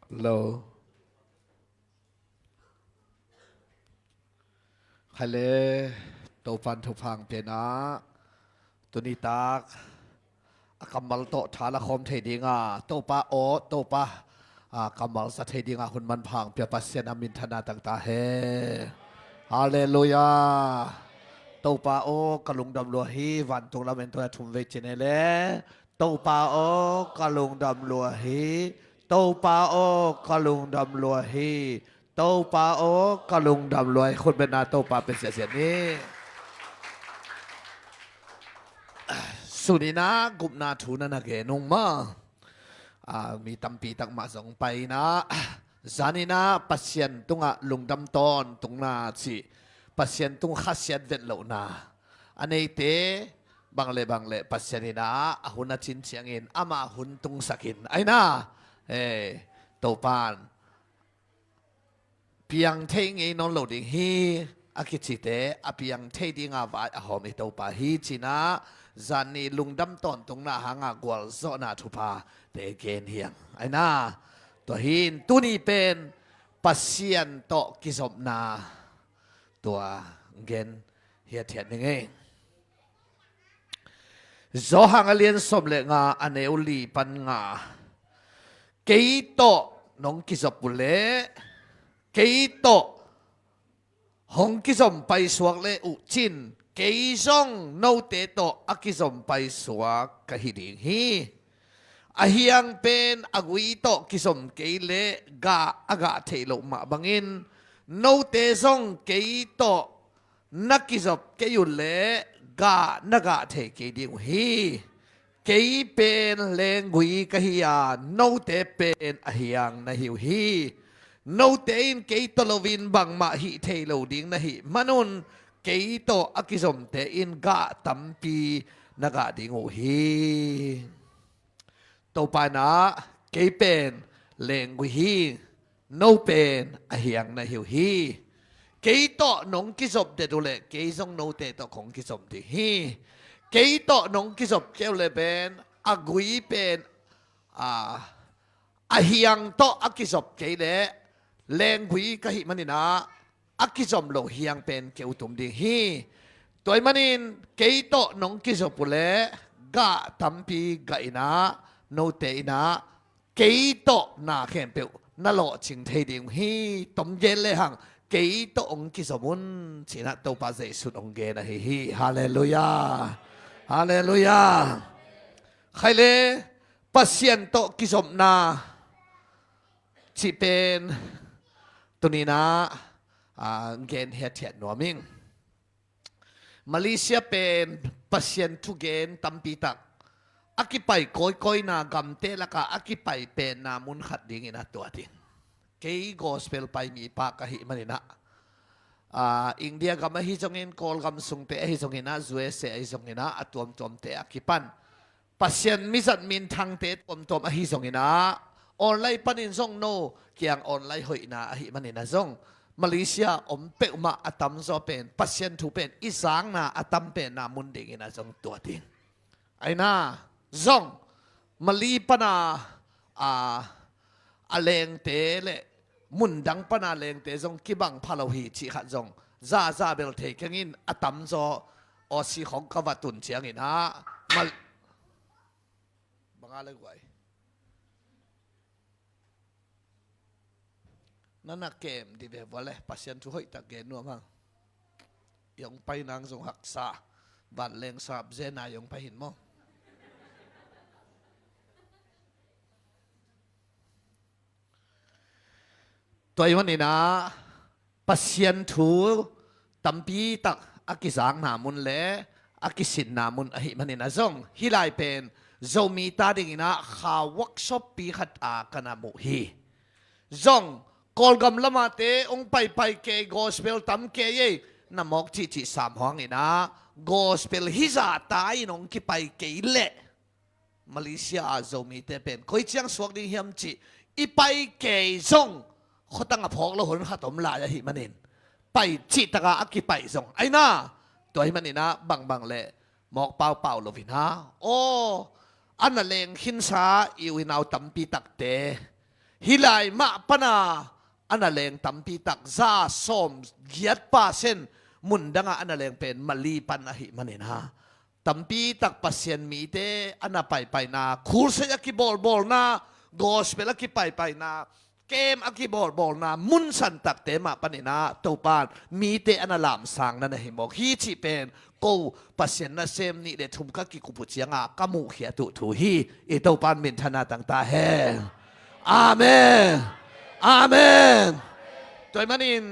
low hale to pan thu phang pena tunitak akamal to thala khom thedinga to pa o to pa kamal sa thedinga hun man phang pya pasien amin thana takta he hallelujah to pa o kalung dam lo hi wan tung la men to thum ve chenele to pa o kalung dam lo hi to pa o kalung dam lo hiโตปาโอกะลุงดำรวยคนเป็นนาโตปาเป็นเสียนี้สุนีนะกุมนาทูนันนะเกนุงมามีตัมปีตักมาส่งไปนะจานีนะปัสยันตุงะลุงดำตอนตุงนาสิปัสยันตุงขัดเสียดเวทเหล่านาอันนี้เตบางเล่ปัสยันนะหุ่นนัชินเชียงเงินอามาหุ่นตุงสักินไอ้นะโตปานเพียงเท่งไอ้นนหลุดฮีอากิจิเตอเพียงเท่ดิงอาวัยหอมิโตปาฮีจินะจานีลุงดำตอนตรงหน้าหางกวลโซนาทุพาเตเกนเฮียงไอ้น่าตัวหินตัวนี้เป็นปัสยันโตกิสบนาตัวเกนเฮียเทียนยังไงโซหังเลียนสมเลงาอันเอวลีปันงาเกยโตน้องกิสบบุเลเกยโตหงกิสมไปสวกเลอุจินเกยซงโนเตโตอกิสมไปสวกกะหิดิงฮีอาเฮียงเป็นอกุยโตกิสมเกยเลกาอากาเทโลมาบังอินโนเตซงเกยโตนักกิสมเกยุเลกานักาเทเกยดิงฮีเกยเป็นเลงกุยกะฮิยาโนเตเป็นอาเฮียงนะหิวฮีโนเตอินเกยโตโลวินบังมาหิเทโลดิงนะหิมนุนเกยโตอกิสมเตอินกะตัมปีนกะดิงโอฮีโตปานะเกยเป็นเลงกุฮีโนเป็นอเฮียงนะหิวฮีเกยโตนงกิสมเตตุเลเกยซงโนเตโตของกิสมติฮีเกยโตนงกิสมเกลเลเป็นอกุยเป็นอเฮียงโตอกิสมเกยเลแรงหุยกะหิมันนี่นะอักกิจอมโลเฮียงเป็นเกี่ยวตุมดิฮีตัวมันนี่เกยโตน้องกิจอมปุเลกะตัมปีกะอินะโนเตอินะเกยโตนาเข็มเปียวนั่นโลจิงเทดิงฮีตมเย็นเลยหังเกยโตองกิจอมุนชินะโตปาเจสุดองเกนะฮีฮาเลลูยาฮาเลลูยาใครเลยปัสยันโตกิจอมนาจิเป็นตัวนี้นะเกณฑ์เฮียเทียนหนัวมิงมาเลเซียเป็นปัสยันทุเกณฑ์ตัมปีตักอากิไปก้อยนากำเตละกะอากิไปเป็นนามุนขัดดิ่งนะตัวดิ่งเกย์กอสเปลไปมีปากกะหิมันนะอินเดียกำมาฮิจงเงินกอลกำสุงเตะฮิจงเงินนะจูเอเซฮิจงเงินนะอัตวมตวมเตะอากิปันปัสยันมิสัตมินทางเตะตวมตวมฮิจงเงินนะออนไลน์ปันินซงโนเกียงออนไลน์หอยนาหิมันนะซงมาเลเซียอมเปกมาอัตมโซเป็นปัสยันถูเป็นอีสางนาอัตมเป็นนามุนดิ่งนะซงตัวดิ่งไอ้นาซงมาลีปนาเลงเตเลมุนดังปนาเลงเตซงกิบังพาลหีชิขัดซงซาเบลเทเกงินอัตมโซออซีของกวัตุนเชียงอินะมาบังอะไรกว่านั่นนักเกมดีแบบว่าเลยปัสยันทุกข์ตะเกนนัวมั้งยองไปนางทรงหักษาบัดเลงสาบเจนายองไปหินมั้งตัววันนี้นะปัสยันทุตัมปีตักอากิสังนามุนเล่อากิสินนามุนอหิมันนี่นะซงฮิไลเป็นโจมีตาดิ่งนะข่าววักชอบปีขัดอากันนะมุฮีซงกอลกำละมาเตองไปเกย์กอสเปลตั้มเกย์น้ำมอกจีสามห้องนี่นะกอสเปลฮิซาตายน้องกี่ไปเกย์เละมาเลเซียโจมีเตเป็นคอยเชียงสวกดิ่งเฮียมจีอีไปเกย์ซงเขาตั้งพอกแล้วหุ่นข้าตมลายหิมันเองไปจีตะกาอักกี่ไปซงไอ้น่าตัวหิมันนี่นะบังเละหมอกเปล่าโลวินะโอ้อันนั้นเลงหินซาอีวินเอาตั้มปีตักเต ฮิไลมาปนาอันนั้นเลงตั้มปีตักซาส้มเกียดป้าเส้นมุนดังอันนั้นเลงเป็นมาลีปันอหิมันนะตั้มปีตักปัสเซียนมีเตอันนั้นไปนาคูร์เซยกิบอลนากอสเปลกิไปนาเกมอกิบอลนามุนสันตักเตมาปนินาตัวปานมีเตอันนั้นลามสังนั่นเองบอกฮีจิเป็นกูปัสเซียนนั่นเซมนี่เดทุมกักิกุปุจียงกามุเขียตุถูฮีอีตัวปานมินธนาต่างๆเฮอาเมนอาเมนตัวมันอิน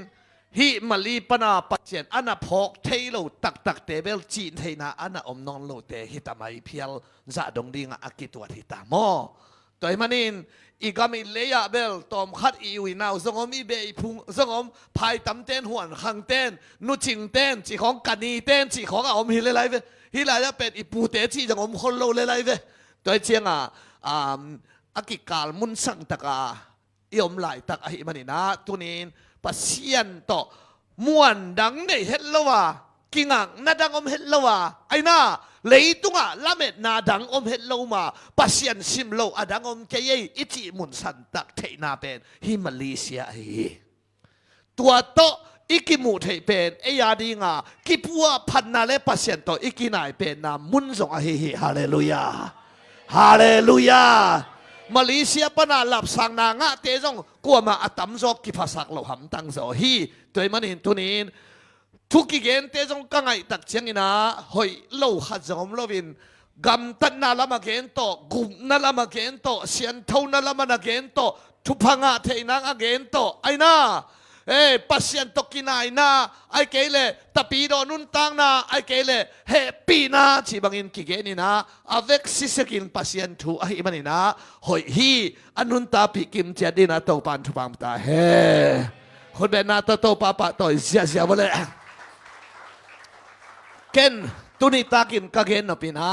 ฮิมาลีปนาปัจเจนอันน่ะพกเทโลตักเตเบลจีนเทนาอันน่ะอมนอนโลเตฮิตาไม่เพียลจะดงดิ่งอากิตัวฮิตามอตัวมันอินอีกามิเลยาเบลตอมขัดอีวินาวสงอมีเบยพุงสงอมพายตำเต้นหวนขังเต้นนุจิงเต้นจีของกันนีเต้นจีของอมฮิเลไลเวฮิลายะเป็นอีปูเตจีจังอมคนโลเลไลเวตัวเชียงอากิกาลมุนสังตะกายอมไหลตักอหิมันนี่นะตัวนี้ปัสเซียนต่อม้วนดังในเฮ็ดละว่ากิงังนาดังอมเฮ็ดละว่าไอ้น่าเลยตุงละเม็ดนาดังอมเฮ็ดละมาปัสเซียนซิมโลอดังอมเกยอิจิมุนสันตักเทนาเป็นฮิมาเลเซียตัวโตอีกิมูเทเป็นไอยาดีงากิปัวพันนาเลปัสเซียนต่ออีกินายเป็นนามุนสงอหิฮาเลลูยาฮาเลลูยามาเลเซียปนาหลับสังนางะเตจงกัวมาอัตมจอกกิภาษาเราหำตังโซฮีตัวมันเห็นตัวนี้ทุกิเกนเตจงกังไอตักเชียงอินะหอยโลหัดจงโลวินกำตันนาลามาเกนโตกุมนาลามาเกนโตเสียนเท่านาลามาเกนโตทุพังะเทนังเกนโตไอน่าปัสเซียนตกินายนาไอเกเลตะปีโดนุนตังนาไอเกเลเฮปีนาจีบังอินกิเกนินาอเวกซิสกินปัสเซียนทูไอมันนี่นะหอยฮีอนุนตาปิกิมเจดินาโตปันทุปังตาเฮคนเป็นนาโตปาปะต่อยเสียบ่เลยเกนตุนิตากินกะเกนนปินา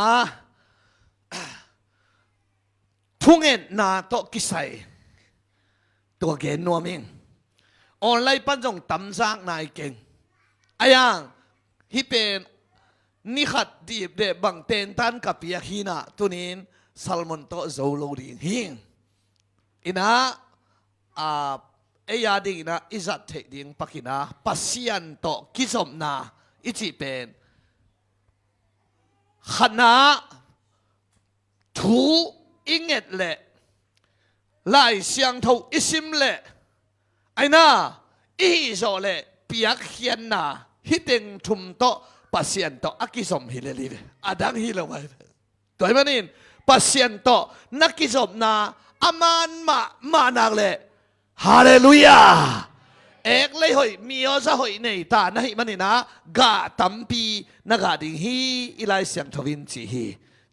ทุ่งเงินนาโตกิไซตัวเกนนัวมิงออนไลน์ปันจงตำซากนายเก่งอายังฮิเป็นนิขัดดีบเดบังเตนตันกับยาฮีนาตุนินซัลมอนโตโซโลดิงฮิงอินะเอยาดิงนะอิจัดเทดิงปักินะปัสยันโตกิสมนาอิจิเป็นขณะทูอิงเอ็ดเละไล่เสียงเท่าอิซิมเละไอ้น่าอีโซเลเปียกเขียนน่ะฮิติงทุมโตปัสเซียนโตอากิสมฮิเลลีอาดังฮิเลวะตัวมันนี่ปัสเซียนโตนักกิสมนาอามันมานักเลฮาเลลูยาเอกเลยหอยมีอซะหอยในตานะฮิมันนี่นะกะตัมปีนักดิ่งฮีอิไลเสียงทวินจีฮี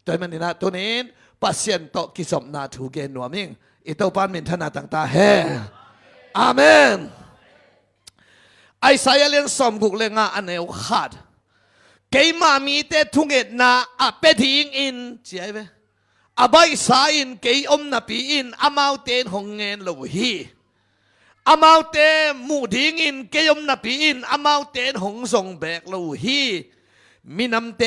ตัวมันนี่นะตัวนี้ปัสเซียนโตกิสมนาถูกเกณฑ์หนัวมิงอิโตปานมินธนาต่างๆเฮอาเมนไอสายเลี้ยงสมกุกเลงอันเอวขาดเกยมามีเตทุงเอ็ดนาอเปทิงอินเจียเวอใบสายอินเกยอมนาปีอินอามาวเตนหงเงินโลฮีอามาวเตมูดิงอินเกยอมนาปีอินอามาวเตนหงส่งแบกโลฮีมินำเต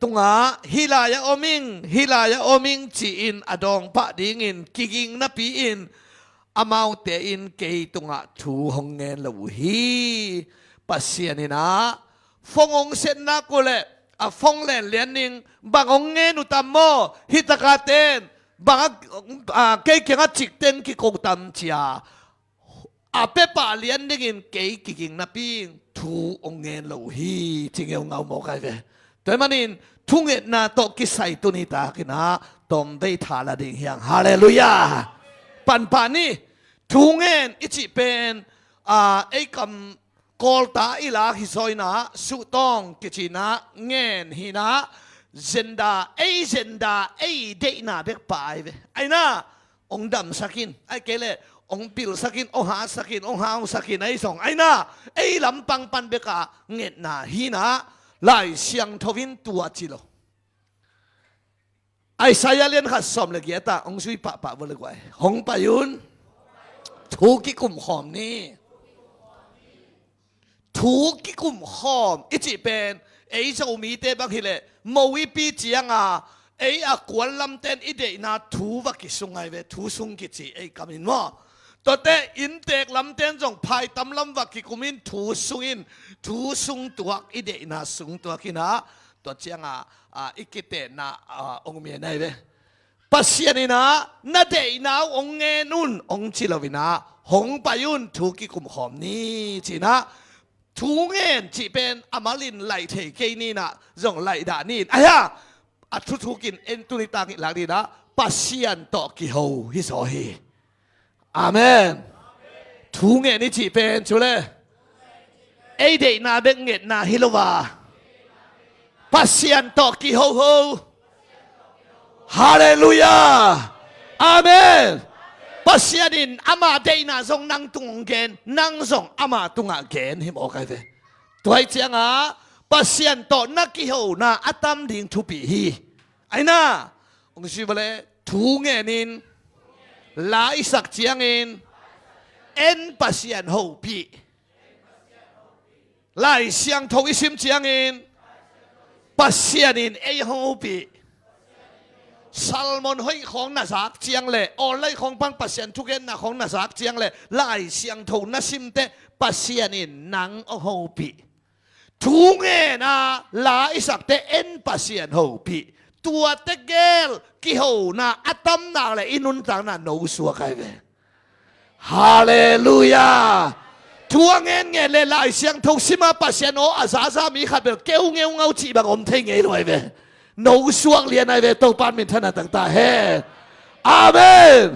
ตุงาฮิลายาอมิงจีอินอดองปะดิงอินกิกิงนาปีอินอามาวเตอินเกยตุงะทูหงเงินละวุฮีปัสเซียนินะฟงองเซนนักเลฟงเล่นเลียนนิงบางองเงินอุตามโมฮิตกาเตนบางเกยเก่งจิกเตนกิโกตัมเจียอาเปปาเลียนนิงเกยกิกิงนับปิงทูองเงินละวุฮีจริงเอาเงาโมกันเวแต่มันนินทุ่งเอ็ดนาโตกิไซตุนิตากินะตอมได้ทาลาดิงเฮียงฮาเลลูยาปันนี่ทุงเงินอิจิเป็นไอ้คำกอลตาอิลาฮิซอยนะสุตองกิจินะเงินฮินะเจนดาไอ้เดน่าเบกไปไอ้น่าองดำสักินไอ้เกเลองปิลสักินองหาสักินองหาวสักินไอ้สองไอ้น่าไอ้ลำปังปันเบกะเงินน่าฮินะไล่เสียงทวินตัวจิโลไอ้สายเลียนขัดสมเลยเกียรติองซุยปะบริกไว้หงปายุนถูกกิกุมหอมนี่ถูกกิกุมหอมอิจิเป็นไอ้เจ้ามีเตบักฮิเลมวิปีเจียงไอ้กวนลำเต้นอิเดน่าถูกว่ากิสุงไงเวถูสุงกิจิไอ้กำมินว่า ตัวเตอินเตกลำเต้นจงพายตำลำวักกิกุมินถูสุงตัวอีเดน่าสุงตัวกินะตัวเจียงอีกิเตน่าองเมียนายเวปัสยานินะนาเดน่าองเงนุนองชิลวินะหงปายุนถูกิกุมหอมนี้จีนะถูเงินจีเป็นอามาลินไหลเทเกนี่นะจงไหลด่านี่ไอ้ฮะอัดทุกินเอ็นตุนิตากิหลังดีนะปัสยันต่อกิโฮฮิโซฮีอาเมนถูเงินนี่จีเป็นชุเลไอเดน่าเบงเงินน่าฮิโลวาปัสยันต่อกิโฮโฮฮาเลลูยาอาเมนปัสยานินอามาเดน่าทรงนั่งตุงเกนนั่งทรงอามาตุงเกนหิมโอเคเวตัวไอ้เจ้าปัสยันต่อนักกิโฮน่าอัตมดิ่งทุปีฮีไอ้น่าองค์ชิบะเลถูเงินินลายสักเจียงินเอ็นปัสยันโฮปีลายเสียงทวิสิมเจียงินปัสยานินเอโฮปีซัลมอนห้อยของนาซักเจียงเล่อไลของปังปัสยันทุกเอ็นนาของนาซักเจียงเล่ลายเสียงทนาซิมเตปัสยานินนังโฮปีทุงเงินลายสักเตเอ็นปัสยันโฮปีตัวเตเกลกิโฮนาอัตมนาเลยอินุนต่างนาโนสัวใครเวฮาเลลูยาทัวเงินเลลายเสียงทงซิมาปัสยันโออาซาซามีขัดเบลเกลเงาเงาจีบังอมเทงเงยด้วยเวโนสวงเรียนในเวตปานมินทนาต่างๆเฮอาเมน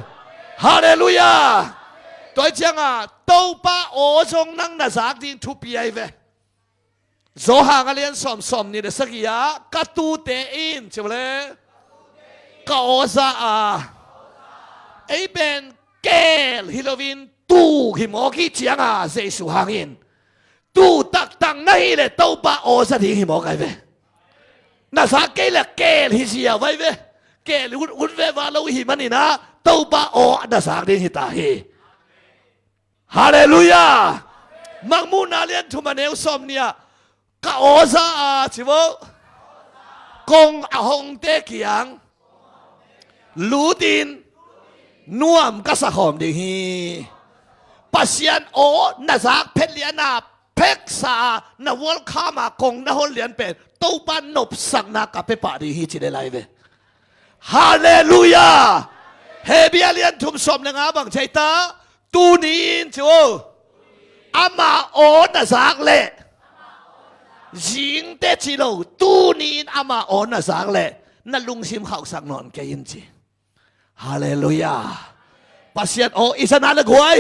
ฮาเลลูยาตัวเจ้าตปาโอจงนั่งนาซักดินทุปีไอเวโซหางเลียนสอมนี่เดสักยากัตูเตอินใช่ไหมกาโอซาไอเป็นเกลฮิโลวินตูหิมอกิเจียงเซสุหางอินตูตักตังนั่นเลยตปาโอซาดิหิมอไอเวนาซักเกลเกลฮิเซียไว้เวเกลอุดเววาลูหิมันนี่นะตปาโอนาซักดิฮิตาฮีฮาเลลูยามักมูนาเลียนทุมาเนลสอมเนี่ยกาโอซาชิวกงอาหงเตกิยังลูดินนัวมกัสหอมดิฮีปัสยันโอนาซักเพชรเลียนาเพกษานวลข้ามากงนหนเลียนเป็นตู้ปานนบสักนากับเปปาดิฮีจิเดไลเวฮาเลลูยาเฮเบียเลียนทุมสมนงาบังใจตาตูนีนชิวอามาโอนาซักเล่ยิงเตจิโลตูนีนอามาโอนาซักเล่นั่นลุงซิมเขาสักนอนแกยินจีฮาเลลูยาปัสยันโออิสนาเลกวย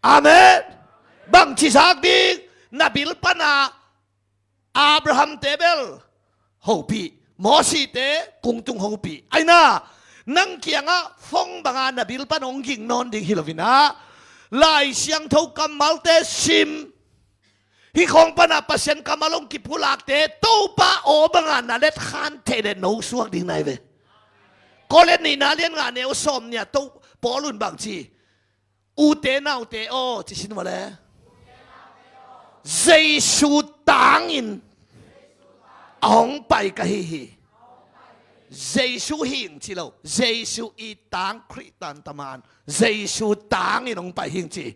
อาเมนบังชิซักดินบิลปนาอับราฮัมเตเบลโฮปีมอสีเตกุงตุงโฮปีไอ้น่านังเกียงฟงบังนบิลปนองกิงนอนดิฮิลวินาลายเสียงเท่ากัมมัลเตซิมฮิคงปนาปัสยันกัมมัลงกิพุลักเตตู้ปาโอบังนาเล็ดขานเทเดโนสวกดิ่งไหนเวก็เล่นนี่นาเลียนงานเนวสมเนี่ยตู้ปอลุนบางทีอูเตนาอูเตโอที่สินมาเลยเจสุตังอินองไปกะฮีเจสุหิงจิโลเจสุอีตังคริตันตมานเจสุตังอินองไปหิงจี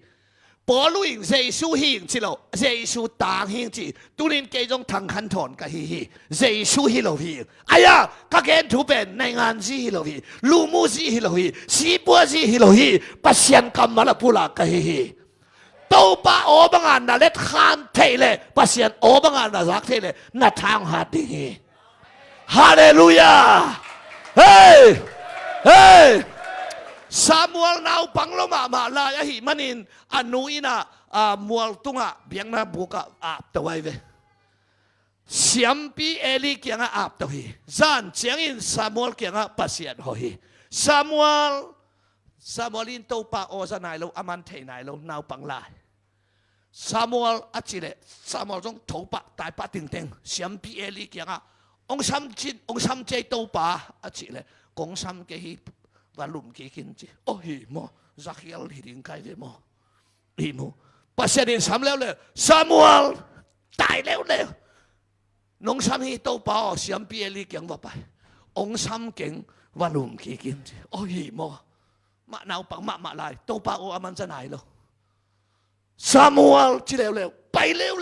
ปอลุยเจสุหิงจิโลเจสุตังหิงจีตุลินเกจงทังขันถอนกะฮีเจสุฮิโลฮีอายะกะเกนทุเป็นในงานซีฮิโลฮีลูมูซีฮิโลฮีซีปัวซีฮิโลฮีปัสยันกัมมาลปุลากะฮีตู้ปาโอบังานนาเล็ดขานเทเลปัสยันโอบังานนาซักเทเลนาทางหาดีฮาเลลูยาเฮ้ซามูเอลนาวปังลมาลายหิมันินอนุอินามัวลตุงะเบียงนาบุกะอาบตะไวเวเสียมปีเอลีเกียงอาบตะฮีจานเจียงอินซามูเอลเกียงปัสยันโฮฮีซามูเอลอินตู้ปาโอซานายโลอามันเทนายโลนาวปังลายซามูเอลอัจฉิเลซามูเอลจงถูปะตายปะติงเต็งเสียมปีเอลีเกียงองซ้ำจินองซ้ำใจตู้ปาอัจฉิเลกงซ้ำเกฮีวาลุมกินจีโอ้ยโมซักยัลฮิดิงไกเวโมอีโมปัสยันซ้ำแล้วเลยซามูเอลตายแล้วน้องซ้ำฮีตู้ปาเสียมปีเอลีเกียงว่าไปองซ้ำเก่งวาลุมกินจีโอ้ยโม มะนาวปังมะลายโตปาโออามันจะไหนloซามูเอลจีเร็วไปเร็ว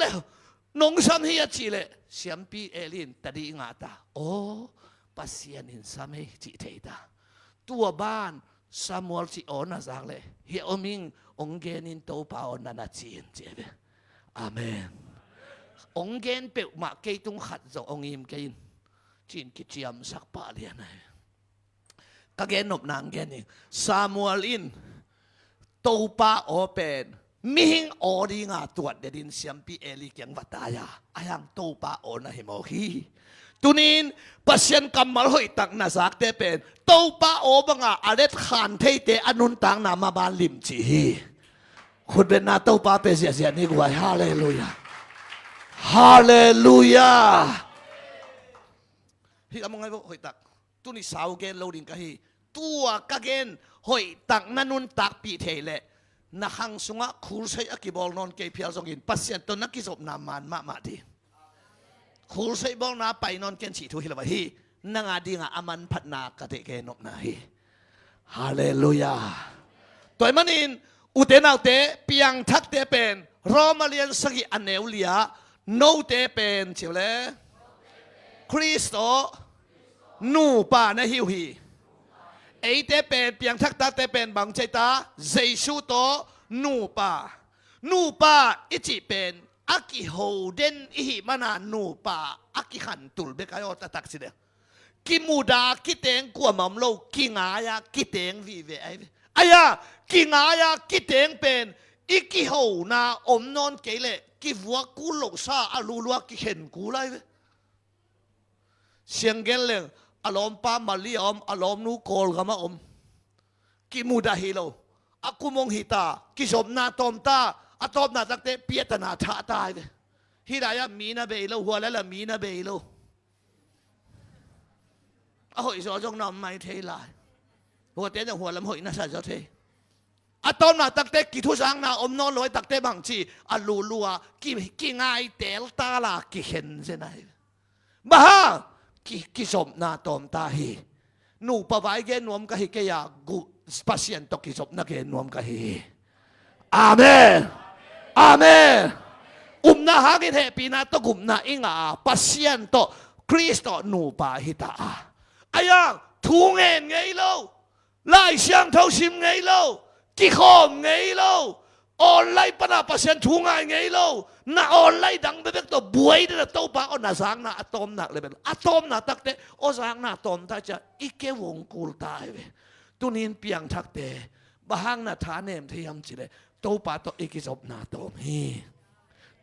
น้องสันเฮียจีเลเสียมปีเอลินตัดงาตาโอ้ปัสยานินสามีจีเทตาตัวบ้านซามูเอลจีโอนาจักเลยเฮียอมิงองเกนินโตปาโอนานาจีนเจ็บอาเมนองเกนเปิดมาเกยตุงขัดจงองอิมเกนจีนกิจยามสักปาเลียนไงก็เกนนบนางเกนิซามูเอลินโตปาโอเป็นมิงออดีงาตัวเดินเสียมปีเอลิเกียงวัตายาอายังโตปาโอนะเฮโมฮีตุนินปัสยันกำมาลอยตักนาสักเตเป็นโตปาโอบังอาอเล็ดขานเทเตอนุนตังนามาบานลิมจีคุณเป็นนาโตปาเปเสียนี่กว่าฮาเลลูยาฮาเลลูยาพี่กำลังไงก็หอยตักตุนิสาวเกนโลดินก็ฮีตัวกะเกนหอยตักนันุนตักปีเทเลนักหังสุงะคูลใช้อักบอลนอนเกยเพียลสงอินปัสยันตนักกิจบนามันมาดีคูลใช้บอลนาไปนอนเกนฉีทุฮิลวะฮีนังอาดีงะอามันพัดนากะเตเกนบนาฮีฮาเลลูยาตัวมันอินอุเตนาเตเปียงทักเตเป็นรอมาเลียนสกิอันเนวเลียโนเตเป็นเชียวเลคริสโตนูปานะฮิวฮีไอเตเป็นเปียงทักตาเตเป็นบางใจตาเจชูโตนูปาอิจิเป็นอากิโฮเดนอิหิมานานูปาอากิขันตุลเบกายอตตักสิเดกิมูดากิเตงกัวมัมโลกิงายากิเตงวิเวไออายากิงายากิเตงเป็นอิกิโฮนาอมนอนเกเลกิวัวกูโลซาอาลูลัวกิเห็นกูไลเวเสียงเกลเลงอารมณ์ปามาลีอมอารมณ์นูโกลกามาอมกิมูดาฮิโลอากุมงฮิตากิสมนาตอมตาอาตอมนาตักเตเปียตนาชาตายเวฮิดายะมีนาเบโลหัวแล้วละมีนาเบโลอาหอยสอจงนำไม่เทลายหัวเต้นหัวลำหอยน่าจะเทอาตอมนาตักเตกิทุสังนาอมนอนลอยตักเตบางชีอาลูลัวกิง่ายเตลตาลากิเห็นเสนายบ้ากิสมนาตอมตาฮีนูปะไว้เกนวมกะฮิเกยากุสปาเซียนตกิสมนาเกนวมกะฮีอาเมนอาเมนนาฮากิเทปีนาตกุมนาอิงาปาเซียนตคริสโตนูปาฮิตาอายังทูเงินไงโลไล่เสียงเท่าชิมไงโลกิขอมไงโลออนไลน์ปนาปาเซียนทูงานไงโลน่าออนไลน์ดังเบ็ดตัวบวยเด็ดตัวปาอนาสังน่าอะตอมนักเลยเป็นอะตอมน่าตักเตอสังน่าตอมตาจะอีเกวงกูลตายเวตุนินเปียงทักเตบ้างน่าฐานเนมที่ยำจิเลตัวปาตัวอีกิจบน่าตอมฮี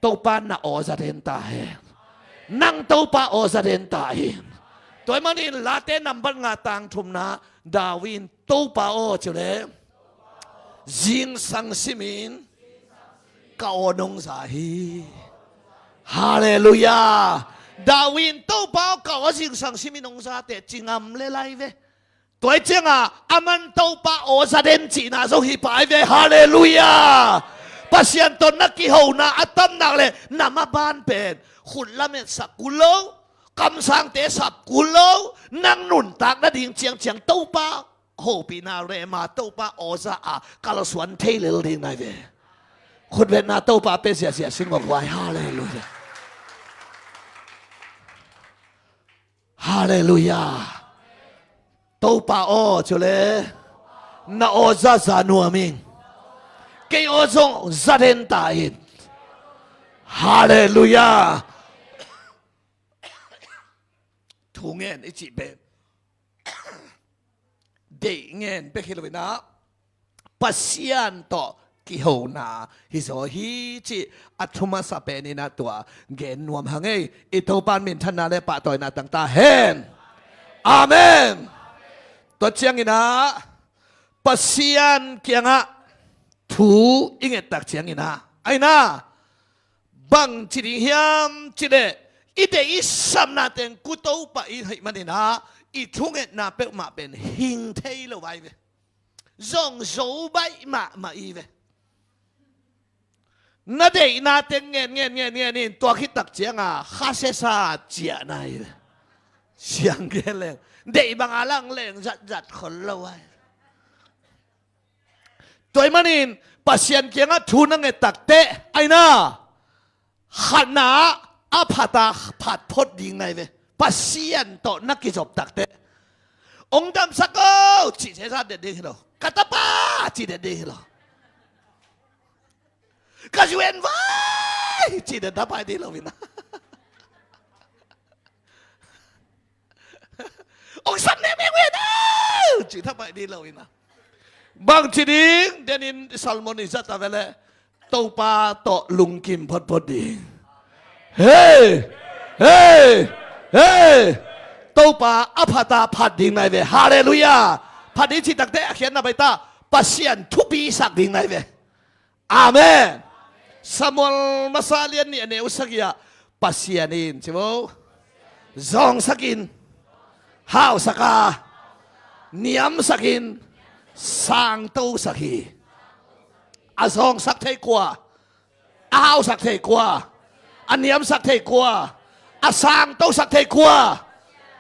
ตัวปาน่าอซาเดนตายนั่งตัวปาอซาเดนตายตัวมันนี่ลาเตนับบังงาตังทุมนาดาวินตัวปาอจิเลจิงสังสิมินกาอนงสาฮีฮาเลลูยาดาวินโตเปล่ากาจิงสังสิมินงสาเตจิงอัมเลไลเวตัวเจ้าอามันโตเปล่าโอซาเดนจีน่าโซฮิปายเวฮาเลลูยาปัสยันตนนักกิโฮนาอัตตัมนักเลยนามาบานเป็นขุนละเมสักกุโลคำสั่งเตสับกุโลนั่งหนุนตักนาดิ่งเจียงเจียงโตเปล่าโฮปีนาเรมาโตปาโอซาอากาลสวนเทเลลดิงไงเวคนเวนาโตปาเป็นเสียสิงห์วายฮาเลลูยาฮาเลลูยาโตปาโอจุเลนาโอซาซานัวมิงเกยโอซงซาเดนตาอินฮาเลลูยาทุงเงินอิจิเบเด็กเงินเป็นคิดเลยนะปัสยันต่อกิโหนาฮิโซฮิจิอัตุมาสเปนินาตัวเงินนวมหังเออิโตปานมินทนาเลปะต่อยนาต่างตาเฮนอาเมนตัวเชียงอินะปัสยันเกียงะทูอิงเอตักเชียงอินะไอ้นะบังจิริยามจิเดอิเดอิสัมนาเตงกุโตปะอิให้มันนี่นะอีทุ่งเอ็ดนาเปกมาเป็นหิงเทลไว้เวจงโจใบมาอีเวนาเดยนาเตงเงี้ยนี่ตัวคิดตักเจียงฮาเซซาเจียนายเสียงเกลเลงเดยบางอาลังเลงจัดคนละไว้ ตัวมันนี่ปัสยันเกียงทูนังเงตักเตะไอ้น่าขันนาอาพัตาผัดพดดิ่งในเวปัสยันต่อนักกิจบตักเตะองค์ดำสักเอาจีเจสันเด็ดดิ้งเหรอกัตป้าจีเด็ดดิ้งเหรอกระชวนไว้จีเด็ดทับไปดิ้งเหรอวินะองค์สันเนเมเวนะจีทับไปดิ้งเหรอวินะบางทีดิ้งเดนินซัลมอนิจัตตาเวลโตปาโตลุงกิมพดดิ้งเฮ้เฮ้เฮ้โตปาอภัตาพัดดิ้งในเวฮาเลลูยาพัดดิ้งที่ตักเตะเขียนนาไปตาปัสยันทุบีสักดิ้งในเวอาเมนสมุลมาซาเลียนนี่เนวสักยาปัสยันินใช่ไหมซองสักินห้าวสักาเนียมสักินสังโตสักีอาซองสักเทกัวอ้าวสักเทกัวอันเนียมสักเทกัวอาสังโตสักเทกัว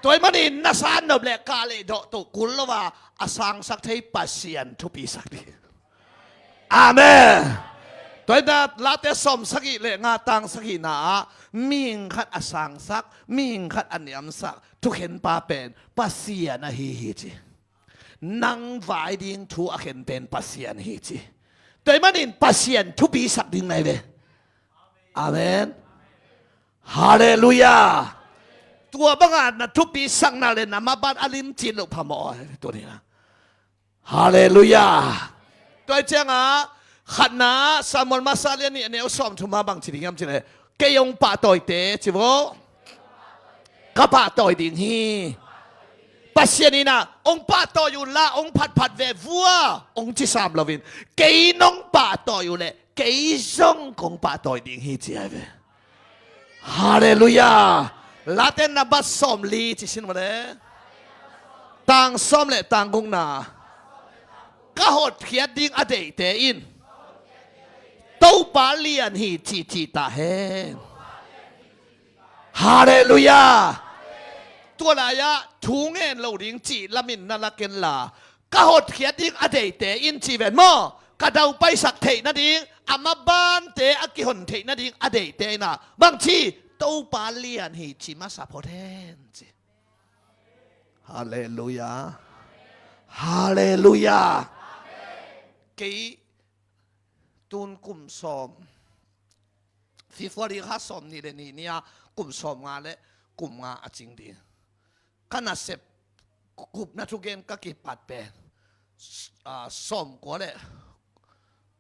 ตัวมันนี่นัสานนบเลกาเลดอตุกุลละว่าอาสังสักเทปัสยันทุปีสักดีอาเมนตัวนั้นลาเตสมสักีเลงาตังสักีนามิงขัดอาสังสักมิงขัดอันเนียมสักทุกเห็นปาเป็นปัสยันฮีฮีจีนังวายดิ้งทูอาเข็นเป็นปัสยันฮีจีแต่มันนี่ปัสยันทุปีสักดิ้งไหนเวอาเมนฮาเลลูยาตัวบางอันนะทุปีสักนาเลนะมาบัดอลิมจินลุพมอตัวนี้นะฮาเลลูยาตัวเจ้าอ่ะขันนาสามวันมาซาเลียนี่เนี่ยสอมทุมาบางทีนี่ยามจีเลยเกยงป่าต่อยเตะจิโวก็ป่าต่อยดิ้งฮีปัสยานีนะองค์ป่าต่ออยู่ละองค์ผัดเวฟัวองค์ที่สามลวินเกยน้องป่าต่ออยู่เลยเกยซ่งของป่าต่อยดิ้งฮีจีไอเวฮาเลลูยาลาเตนนับสอมลีที่สินมาเลยต่างสอมเลยต่างกงนาก็หดเขียดดิ้งอเดย์เตอินเต้าป่าเลียนฮีจีตาเฮนฮาเลลูยาตัวลายะทูเงินเราดิ้งจีละมินนั่นละเกนลาก็หดเขียดดิ้งอเดย์เตอินจีเวนมอกระเดาไปสักเทนั่นดิ้งอามาบ้านเตอกิหนเทนั่นดิ้งอเดย์เตนะบางทีเต้าป่าเลียนฮีจีมาสับพอเทนจีฮาเลลูยาฮาเลลูยากี่ตุนกุมสอมฟีฟอรีข้าสอมนี่เดนี่เนี่ยกุมสอมงานและกุมงานจริงดีขณะเสพกุบนัทุเกนก็กี่ปัดเป็นสอมกว่าเลย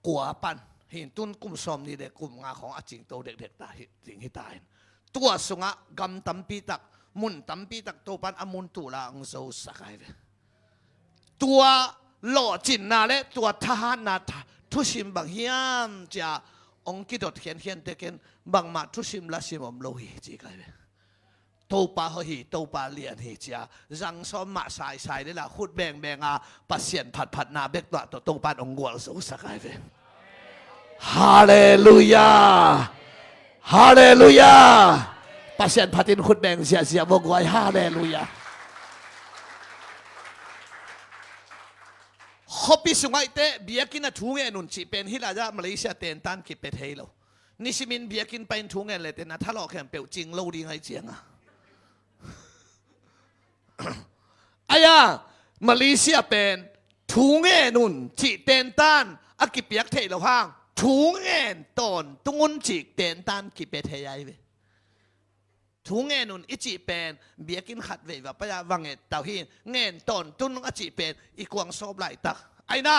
กว่าปันเห็นตุนกุมสอมนี่เด็กกุมงานของจริงโตเด็กๆตายจริงที่ตายตัวสุงะกำตั้มปีตักมุนตั้มปีตักตัวปันอมุนตุลาองโซสักไอเวตัวหล่อจินนาและตัวทหารนาทุชิมบางเฮียมจะองคิดดเขียนเด็กนบางมาทุชิมละชิมอมโลหิจีไกเวตัวปลาหีตัวปลาเลียนหีจ้ารังซ้อมมาสายนี่แหละขุดแบ่งปัสเซียนผัดนาเบกตัวปลาองกวลสุสักไอเวฮาเลลูยาฮาเลลูยาปัสเซียนผัดินขุดแบ่งเสียวงไว้ฮาเลลูยาขบิสุงไอเตะเบียกินทุ่งเงินนุนจีเป็นฮิลาจามาเลเซียเต็นตันกิเปเทโลนิสิมินเบียกินไปทุ่งเงินเลยแต่นะถ้าเราแข่งเปลวจริงเราดีไงเจียงอ่ะอายามาเลเซียเป็นทุ่งเงินนุนจีเต็นตันอากิเปียกเทโลห้างทุ่งเงินตอนตุงุนจีเต็นตันกิเปเทยไอเวทุงเงินนุนอิจิเป็นเบียกินขัดเวว่าพยาวังเงินเต่าหินเงินตนตุนอิจิเป็นอีกวางซอบไหลตักไอ้น่า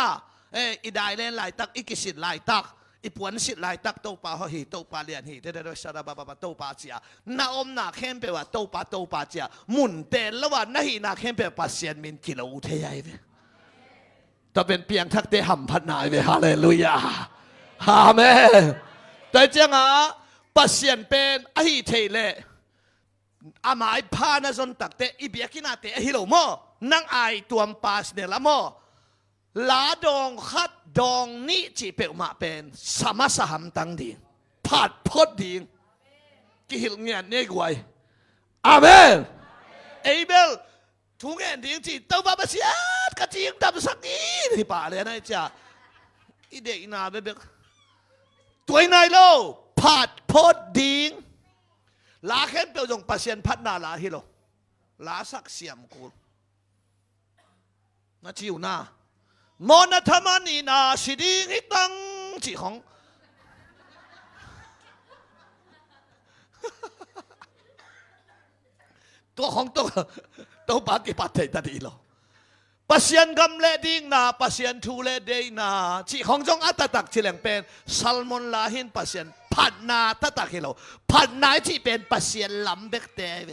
อีได้เล่นไหลตักอีกิสิทธิ์ไหลตักอีปวนสิทธิ์ไหลตักโตปาหีโตปาเลียนหีเด็ดๆสารบาโตปาเจียน้าอมน้าเข้มเปว่าโตปาเจียมุนเตลละว่าน้าหีน้าเข้มเปปัสเซียนมินกิโลเทียเวแต่เป็นเพียงทักเตหัมพันนายเวฮาเลลูยาอาเมนแต่เจ้าอ่ะปัสเซียนเป็นอหิเทเลอามาไอพานาจนตักเตอีเบียกินาเตฮิโลโมนังไอตัวมปาสเนละโมลาดองขัดดองนี่จีเปอมาเป็นสามัสหัมตังดิ่งผัดพดดิ่งกิหิลเงียนเนกไวอาเมนเอเบลทุงเงินดิ่งจีเต้าบาบเสียดกระจิงดับสักนี้ที่ป่าเลยนะจ๊ะ อีเด็กนาเบบตัวนายโลผัดพดดิงลาเข็นเปียวจงปัสเซียนพัดนาลาฮิโลลาสักเสียมกูนาจิวนาโมนาธรรมานีนาสิดิงฮิตังจีของตัวของตัวปากิปัตเตตดีโลปัสเซียนกำเลดิงนาปัสเซียนทูเลเดนาจีของจงอัตตักจีเหลงเป็นซัลมอนลาหินปัสเซียนพัดนาตตักฮิโลพัดนาจีเป็นปัสเซียนลำเบกเตเว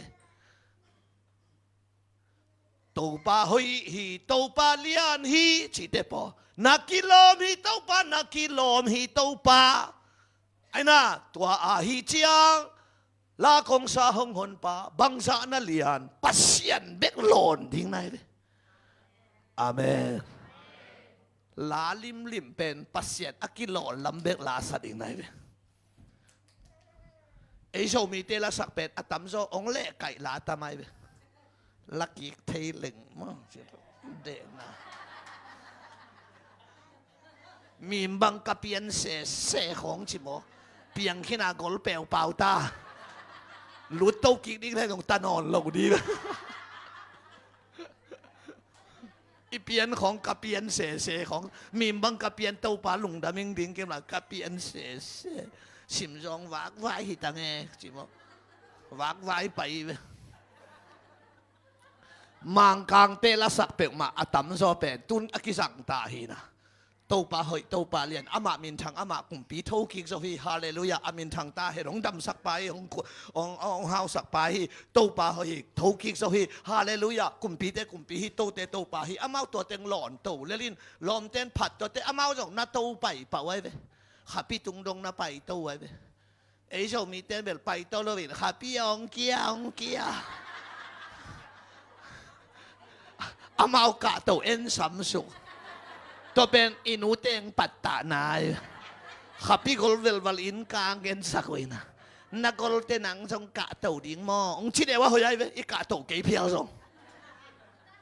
ตัวปาหอยฮีตัวปาเลียนฮีจีเตปอนักกิโลมีตัวปานักกิโลมีตัวปาไอ้น่ะตัวอาฮีเจียงลากงซาหงหนปาบังซานาเลียนปัสเซียนเบกโลนทิ้งไหนเวอาเมนลาลิมเป็นปัสเซียนอักิโลลำเบกลาสัตอีกไหนเวไอโชมีเตละสักเป็นอัตมโซองเล่ไก่ลาทำไมเวลักอีกเทลิงมั้งเด่นนะมีบังกะเปียนเสของจิโมเปียงขี้นากอลเปลวเปล่าตาหลุดเต้ากิ๊กนี่ได้ตรงตานอนเราดีนะอีเปียนของกะเปียนเสของมีบังกะเปียนเต้าปลาหลงดามิงดิงเกี่ยวกับกะเปียนเสชิมจองวากไว้หิตังเอจิโมวากไว้ไปมังกังเตละสักเปกมาอัตมโซเป็นตุนอกิสังตาฮีนะโตปาหอยโตปาเลียนอามามินทังอามากุมปีโทกิกโซฮีฮาเลลูยาอามินทังตาเฮรงดำสักไปองฮาวสักไปโตปาหอยโทกิกโซฮีฮาเลลูยากุมปีเตกุมปีฮีโตเตโตปาฮีอามาตัวเต็งหลอนโตเลลินลมเต้นผัดตัวเตอามาจงนาโตไปป่าไว้เว้ขับพี่ตุงดงนาไปโตไว้เว้ไอโชมีเต้นแบบไปโตเลยขับพี่องเกียอามาเอากะตัวเอ็นสัมสุตัวเป็นอินุเตงปัตตานายขับพี่กอลเวลวัลอินกางเกนสักวินะนักกอลเตนังจงกะตัวดิ้งมอองชิดเอว่าเฮ้ยเว้อีกะตัวกี่เพียวจง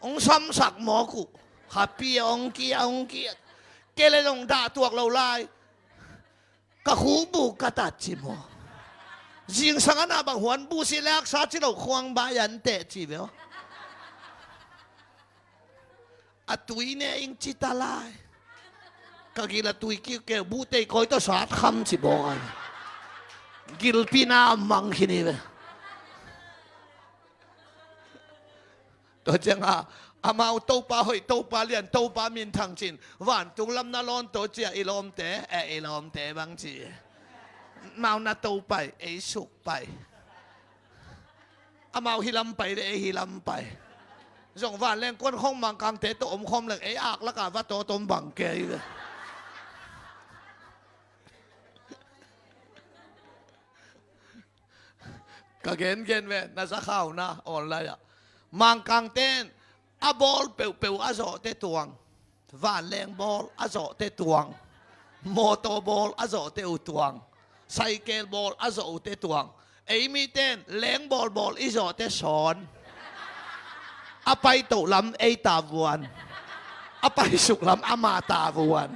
องซ้ำสักหมอกุขับพี่องเกียเกลลงด่าตัวเราไล่กะหูบุกกะตัดจิโมยิงสังนาบังหวนบูสิแลกซาจิเราควงบายันเตจิเบลอะตุยเนี่ยอิงจิตาลายก็กิลตุยกิ้วเกลบูเตยคอยตัวสาดคำสิบอกกันกิลปีนามังคินีเวตัวเจ้าอามาเอาโตปาหอยโตปาเลียนโตปามินทางจินหวานตุงลำนาลอนตัวเจียอิลอมเตอิลอมเตบางจีมาเอานาโตไปสุกไปอามาเอาฮิลัมไปฮิลัมไปจงว่าแรงก้นห้องมังกังเตะตัวอมคมเลยอักแล้วก็ว่าตัวตมบังเกยเลยก็เกินเว้ยน่าจะเข้านะอ่อนเลยอะมังกังเต้นอะบอลเปียวอะโจเตตวงว่าแรงบอลอะโจเตตวงโมโตบอลอะโจเตอุตวงไซเคิลบอลอะโจเตตวงมีเต้นแรงบอลอีโจเตสอนอาไปตุลำตาวันอาไปสุกลำอามาตาวัน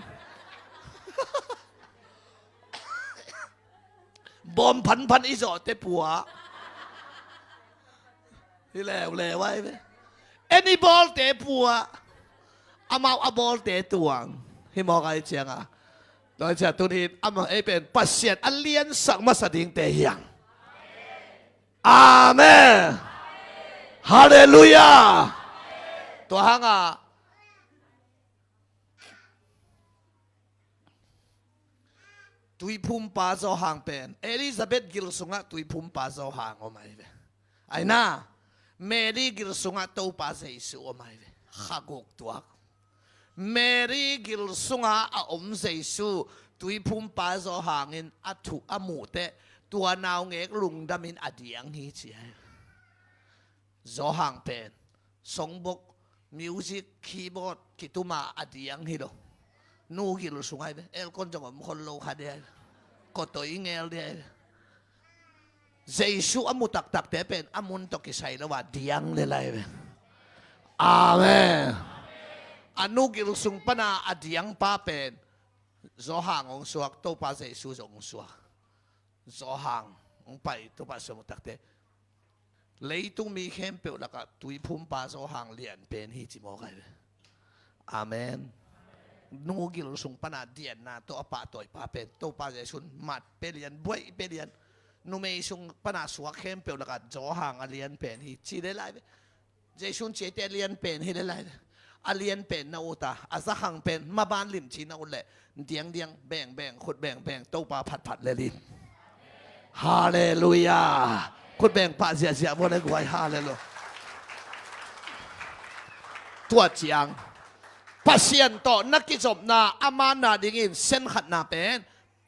บอมพันอิโซเตปัวที่แล้วไว้ไหมนี่บอลเตปัวอามาบอลเตตวงที่มองอะไรเชียงอ่ะโดยจากตัวนี้อามาเป็นปัสเซียนอันเลียนสักมาสดิงเตยังอาเมนฮาเลลูยาตัวหางอ่ะตุยพุ่มปาโซหางเป็นเอลิซาเบธกิลสุงะตุยพุ่มปาโซหางออกมาเว้ไอ้น่าเมรี่กิลสุงะตัวปาเซซูออกมาเว้ข้ากกตัวเมรี่กิลสุงะอมเซซูตุยพุ่มปาโซหางอินอัตุอมูเตตัวนาวเงกลุงดามินอดียงฮีเจียโซหางเป็นสงบกมิวสิกคีย์บอร์ดกิตุมาอดียงฮีโลนูกิลสุงไงเว้เอลคนจังหวะคนโลคาเดียก็ตัวอิงเอลเดียเจสุอามุตักแต่เป็นอามุนตกิใส่แล้วว่าดียงเลยเว้อาเมนอนุกิลสุงปนาอดียงป้าเป็น gió hàng ông suộc tô ba dậy su ông suộc gió hàng ông bảy tô ba sum tắc tế lấy tung mi khem biểu là cả túi phum ba gió hàng liền bên hi chỉ mò cái amen nu gil sung pana điện na tô apa toy pa pen tô ba dậy sun mat pe liền boi pe liền nu mei sung pana suộc khem biểu là cả gió hàng liền bên hi chỉ để lại dậy sun chỉ để liền bên hi để lại alien pen na uta azahang pen maban lim chi na ule diang diang beng beng khut beng beng to pa phat phat le lin hallelujah khut beng pa sia sia bo le gwai hallelujah ตัวเจียงปัสยันโตนักกิจบนาอามานาดิ่งเส้นขัดนาเป็น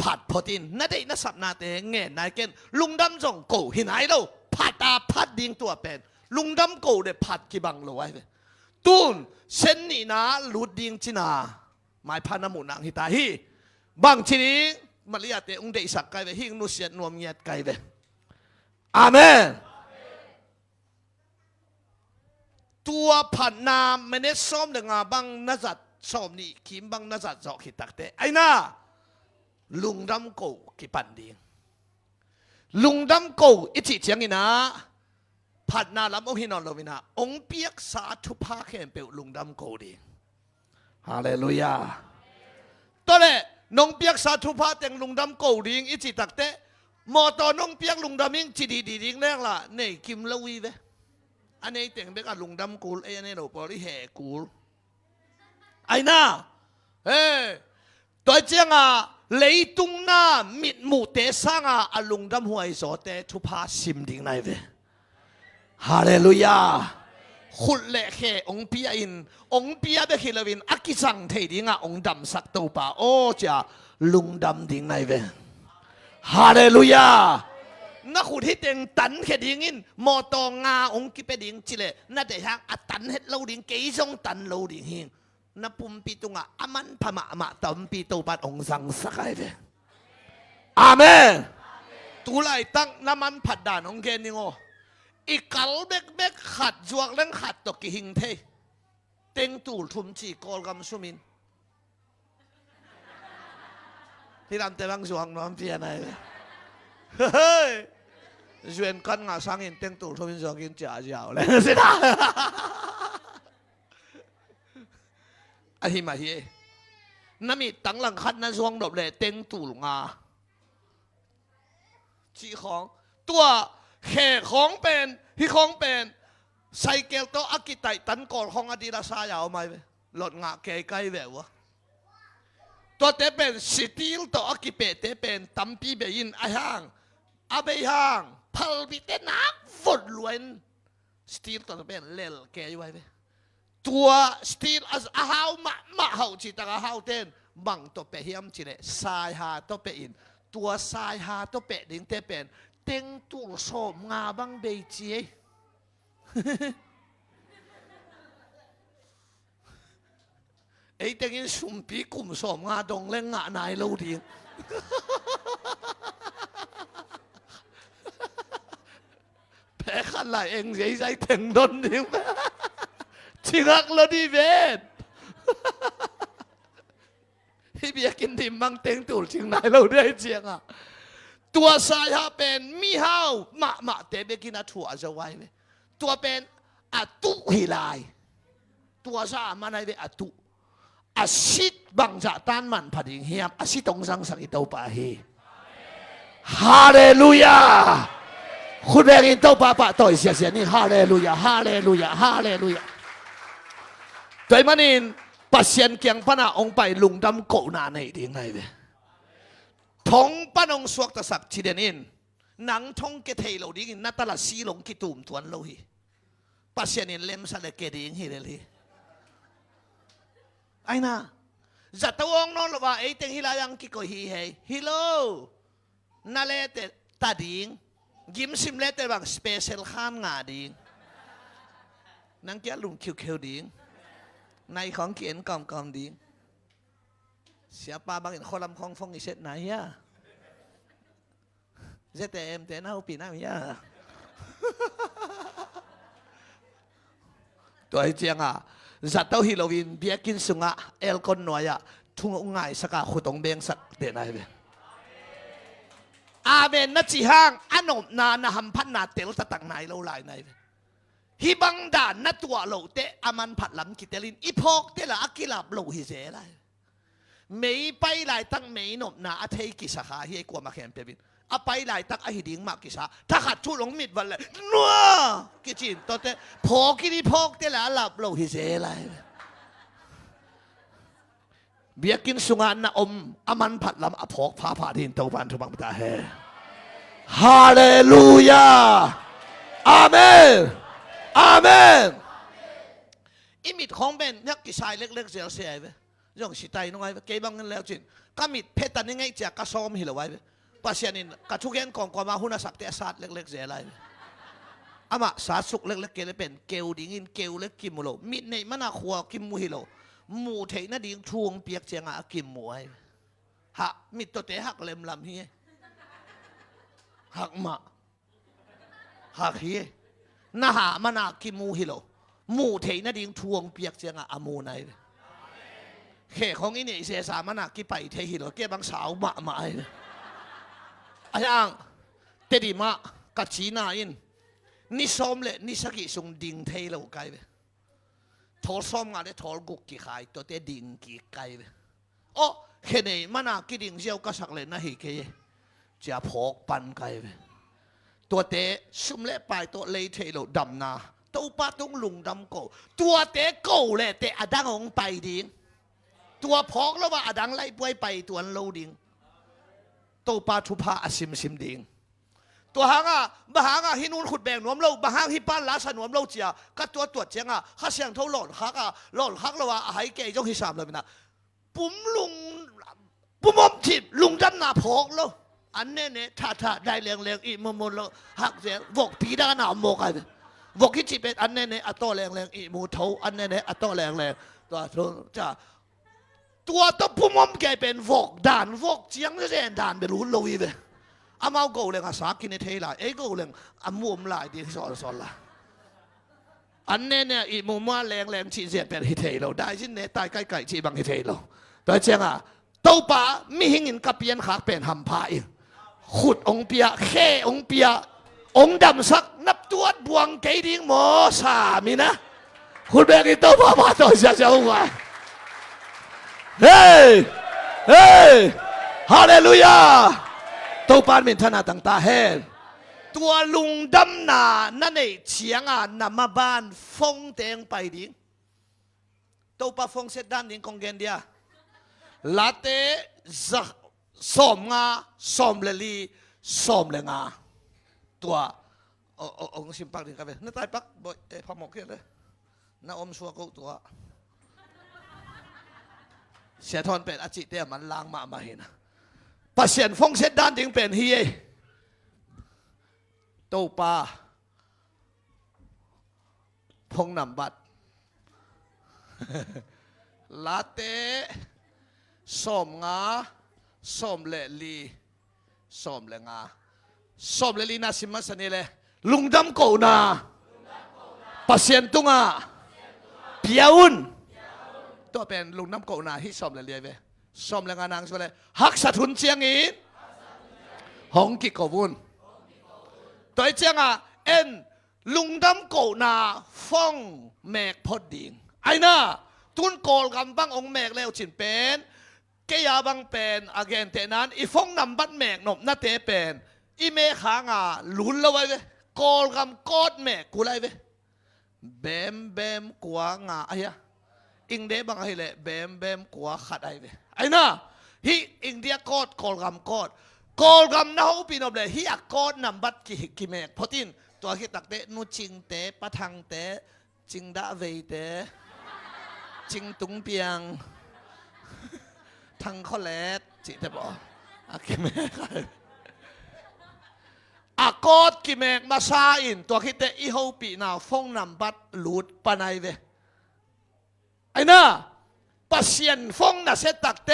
ผัดพอดินนั่นเองนักสับนาเตงเงนายเกนลุงดำจงกูหินไหนเราผัดตาผัดดิ่งตัวเป็นลุงดำกูเดผัดกี่บังโลไว้ตูนเส้นนี่นะลุดดิ่งจีนาหมายพันมุนังฮิตาฮีบางทีนี้มาเรียกเตองเดสักไกเวหิงนุเสียนวมเงียดไกเวอาเมนตัวผันนามมันเนี่ยซ้อมเรื่องบางนัจัดซ้อมนี่ขีมบางนัจัดจอกขีตักเตไอ้น่าลุงดำโกกี่ปันดีลุงดำโกอิจิเจียงนี่นะผันนาลำองหินอนโลวินาองเปียกสาธุภาเข็มเปลวลุงดำโกดีฮาเลลูยาตอนนี้น้องเปียกสาธุภาแต่งลุงดำโกดีอิจิตักเตมอตอน้องเปียกลุงดำยิ่งจีดีดีดิ้งแรงล่ะเนี่ยกิมละวีเวอันนี้แต่งเบกับลุงดำกูลไอ้อันนี้เราปล่อยแห่กูลไอ้น่าเฮ้ตัวเจ้าอ่ะเลยตุงน่ามิดหมู่เตสังอ่ะลุงดำหัวไอ้โสเตทุพาซิมดิ้งไหนเวฮาเลลูยาขุดเละแค่องค์เปียอินองค์เปียเบคิลวินอักกิสังเทดิ้งอ่ะองค์ดำสักตัวป่าโอ้จ้าลุงดำดิ้งไหนเวฮาเลลูยานักขุดที่เต็งตันแค่ดิ้งมอตองาองกิเปดิ้งจิเลน่าแต่ฮักอัตันเฮ็ดเราดิ้งเกยซงตันเราดิ้งหิงนับปุ่มปีตุงะอามันพม่ามาตอมปีโตปัดองสังสักไอเวอาเมนตุไลตั้งน้ำมันผัดด่านองเกนิโงอีกกัลเบกเบกขัดจวกเล่งขัดตกกิหิงเทเต็งตูลทุมจีกอลกำสุมินที่รำแต่บางจวงน้อมเพียนไอเฮ้ยจวนกันงาสังอินเต็งตูลทุมินจวกินจ่าเจ้าเลยสินะอธิมาฮีน้ำมีตั้งหลังคัดนั่นช่วงดบเลยเต็งตูลงาจีของตัวแข่ของเป็นที่ของเป็นใส่เกลโตอากิไตตันก่อนของอดีตสายาวไหมหลดงาเกยไกลแววะตัวเตเป็นสตีลตัวอากิเปเตเป็นตัมปีเบยินไอห่างอาเบยห่างพัลบิเตนักฝุดล้วนสตีลตัวเป็นเล่ลเกยไว้ตัวสตีลอาหาวมาหาวจิตอาหาวเต้นบังตัวเปเฮียมจิเลสายหาตัวเปอินตัวสายหาตัวเปดิ้งเตเป็นเต็งตูโสมงาบังเบจีไอ้เต็งสุ่มปีกุ่มโสมงาดงเล่งงานายเราดิ้งแพ้ขันไหลเองใส่เต็งดนดิ้งชิงักแล้วดีเวนที่เบียกินดิมบังเต็งตูชิงนายเราได้เจียงอ่ะตัวสายฮาเป็นมีฮาวมาเตเบกินถั่วจะไว้เลยตัวเป็นอัตุฮิลายตัวสามันไอเวอัตุอาศิตบังจะต้านมันผดิงเฮียมอาศิตตรงสังสักิโตปาฮีฮาเลลูยาคุณแรงอินโตปาปะต่อยเสียนี่ฮาเลลูยาฮาเลลูยาฮาเลลูยาตัวมันอินปัสยันเกียงพนาองไปลุงดำโกนาในดิ้งไงเวท้องป้านองสวกตะสักชีเดนินหนังท้องเกเทเราดิ้งนัตตาสีลงกิตุมทวนเราฮีปัสยันินเล่มสะเลเกดิ้งฮีเลยลีไอ้น่ะจัตตวงนอนละว่าไอ้เต็งฮิลายังกิโกฮีเฮฮิโลนาเลเตตาดิ้งยิ้มซิมเลเตบางสเปเชียลข้ามงาดิ้งนังเกียลุงคิวดิ้งในของเขียนกอมดิ้งsiapa bang kolam kongfong iset na ya ZTM tena upinam ya ตัวไอ้เจียงอ่ะจัดเต้าฮิโลวินเบียกินสุงะเอลคอนหน่วยอ่ะ ทุ่งง่ายสกาขุดองเบงสักเดนายเวอาเมนนัจิห้างอันนมนานะฮัมพันนาเตลตะตังนายเราหลายนายเวฮิบังดานนัตัวโลเตอามันผัดลำกิเตลินอีพอกเตละอักิลาบโลฮิเซไรไม่ไปหลายตั้งไม่นมนาอาเทกิสาขาเฮียกว่ามาแข่งเปบินอาไปหลายตั้งอหิดิงมากกิสาถ้าขัดชุดหลงมิดวันเลยนัวกิจินตัวเตพอกินี่พอกเตละลาบโลฮิเซไรเบียกินสุงานนะอมอามันผัดลำอภอกพาผาดินเตาบันทุบังตาเฮฮาเลลูยาอาเมนอาเมนอิมิดของเป็นนักกิจชายเล็กๆเสียเสียไปย่องสิตายน้องไอ้เก็บบังเงินแล้วจินก็มิดเพชรตันยังไงจากกระซอมหิลไว้ไปปัสยานินกระชุกเย็นกองกว่ามาหุ่นสับเตะศาสตร์เล็กๆเสียอะไรอามาสาสุกเล็กๆเกลเป็นเกลดิ้งเกลเล็กกิมมุโลมิดในมันอาขัวกิมมุฮิโลหมูเทน่าดิ้งช่วงเปียกเจียงอากิมมวยหักมิดตัวเตะหักเล็มลำเฮียหักมาหักเฮียน่าหามันอากิมมูฮิโลหมูเทน่าดิ้งช่วงเปียกเจียงอามูไนเขของอินี่เสียสามันอากิไปเทฮิโลเก็บบางสาวมาไอ้ไอ้ยังเตดีมากัดชีนาอินนี่ซ้อมเลยนี่สักกี่ส่งดิ้งเทโลไกไปทอซ้อมงานได้ทอกุกกี่ขายตัวเตดิ้งกี่ไกไปโอ้เขนี่มันอากิดิ้งเจียวก็สักเลยนะฮิเกยจะพกปันไกไปตัวเตะซุ่มเละไปตัวเลยเทโลดำนาตัวป้าต้องลุงดำโกตัวเตะโกเลยเตะอดังของไปดิ้งตัวพอกแล้วว่าอดังไล่ป่วยไปตัวโลดิ้งตัวป้าทุพาอซิมซิมดิ้งตัวหางอ่ะบหางอ่ะฮินูนขุดแบ่งนวมโลบหางฮิป้านลาสนวมโลเจียก็ตัวตรวจเจียงอ่ะข้าเสียงเท่าหล่นฮักอ่ะหล่นฮักแล้วว่าหายเกยจงฮิสามเลยนะปุ่มลุงปุ่มอมทิบลุงดำนาพอกแล้วอันนี้เนี่ยถ้าได้เลี้ยงอีมุมแล้วหักเสียงวกปีด้านหนาวโมกไอ้วกที่จีเป็นอันนี้เนี่ยอัตโตแรงอีมูเท้าอันนี้เนี่ยอัตโตแรงตัวจะตัวต้องพุ่มอมแกเป็นวกด่านวกเจียงจะเด่นด่านไปรู้ลุยไปอามาโกเลยอาสากินในเทล่าโกเลยอามุมลายดีสอนละอันนี้เนี่ยอีมุมว่าแรงชีเสียเป็นฮิเทเราได้ชิ้นเนี่ยตายใกล้ชีบังฮิเทเราแต่เจียงอ่ะเต้าป่ามีหิงินกับเปียนขาเป็นหำพายขุดองเปียแค่องเปียองดำสักนับตัวบวงเกดิ้งหมอสามีนะคุณแบงก์ตัวพ่อตัวเจ้าว่าเฮ้ฮาเลลูยาตัวปานเป็นธนาต่างตาเฮตัวลุงดำนานั่นเองเฉียงอ่ะนำมาบ้านฟงเตงไปดิ้งตัวปาฟงเสร็จด้านดิ้งกองเกนเดียลาเตจะสอมงาสอมเลลีสอมเลงาตัวองสิมปักดิ้งกันไปนั่นตายปักบ่พอหมกเกี่ยเลยน้าอมชัวกูตัวเสียทอนเป็นอาจิเตียมันล้างมาเห็นปัสเซียนฟงเสร็จด้านดิ้งเป็นเฮียโตปาพงนำบัตรลาเตส้มงาส้มเลลีส้มเลงาส้มเลลีน่าสิมาสนี่เลยลุงดำโกนาปัสเซียนตุงาเปียอุนตัวเป็นลุงดำโกนาที่ส้มเลลีไปส้มเลงานางสเลยฮักสะทุนเจียงอีหงกิโกวุนตัวเจียงอ่ะเอ็นลุงดำโกนาฟ่องแมกพอดิงไอ้น่าตุนโกลกำบังองแมกแล้วจินเป็นเกียบังเป็นอาเกนเตนั้นอีฟงนำบัดแมกนบนาเตเป็นอีเมขางาหลุนละไว้เว้โกลกำกอดแมกกูไล่เว้เบมกวางาไอ้ยะอิงเดบังไอ้เลยเบมกวาขัดไอ้เว้ไอ้น่าฮิอิงเดียกอดโกลกำกอดโกลกำน่าอุปินอบเลยฮิอักกอดนำบัดกิเมกพอตินตัวคิดตักเตนูจิงเตปะทังเตจิงดาเวเตจิงตุงเปียงทางข้อแลดจิตบอกอากิเมกอากอดกิเมกมาซาอินตัวคิดเตอีโฮปีนาฟงนำบัดหลุดปนัยเวไอ้น่าปัสเซียนฟงน่ะเสตักเต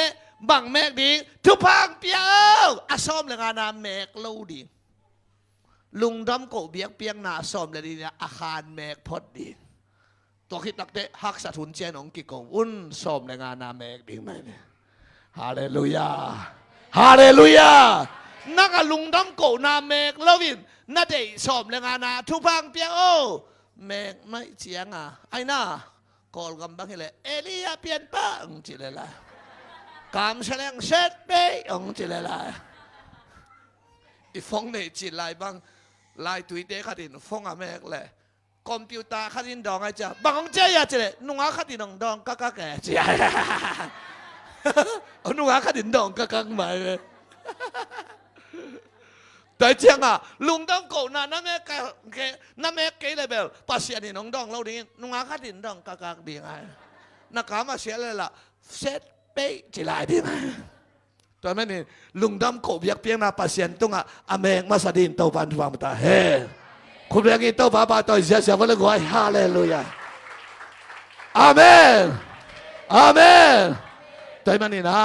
บังแมกดีทุพังเปียวอาซ้อมเลยงานาแมกเล่าดีลุงดำโกเบียงเปียงนาซ้อมเลยดีเนี่ยอาคารแมกพอดีตัวคิดตักเตฮักสะทุนเจนองกิโกอุ่นซ้อมเลยงานาแมกดีไหมเนี่ย ฮาเลลูยาฮาเลลูยา นักลุงดำโกนาเมกลวินนาเดสอมเลงานาทุพังเปียโอเมกไม่เจียงอ่ะไอ้น่ากอลกำบังเลยเอลียเปลี่ยนป้าองจิเลล่ะกำแฉลงเช็ดไปองจิเลล่ะอีฟงในจิไลบังไลตุยเตขัดินฟงอเมกเลยคอมพิวเตอร์ขัดินดองไอ้จ้าบังเจียจิเลนุ่งอาขัดินดองกักแก่เจียนุ่งอาขัดินดองกักมาเลยแต่เจียงอ่ะลุงต้องโกน่ะนั่นแม่แกนั่นแม่เกเลยเบลปัสยานี่น้องดองเราดีนุ่งอาขัดินดองกักดีไงนักการมาเสียเลยล่ะเซตเป๊ะจิไลดีไงตอนนั้นนี่ลุงดำโกบยักเพียงนาปัสยานตรงอ่ะอเมงมาสดินเต้าปันฟังมาตาเฮ้คุณเรียกอีเต้าป้าป้าต่อยเสียเสียวันละกว่าฮาเลลูยาอาเมนอาเมนตอนนั้นนี่นะ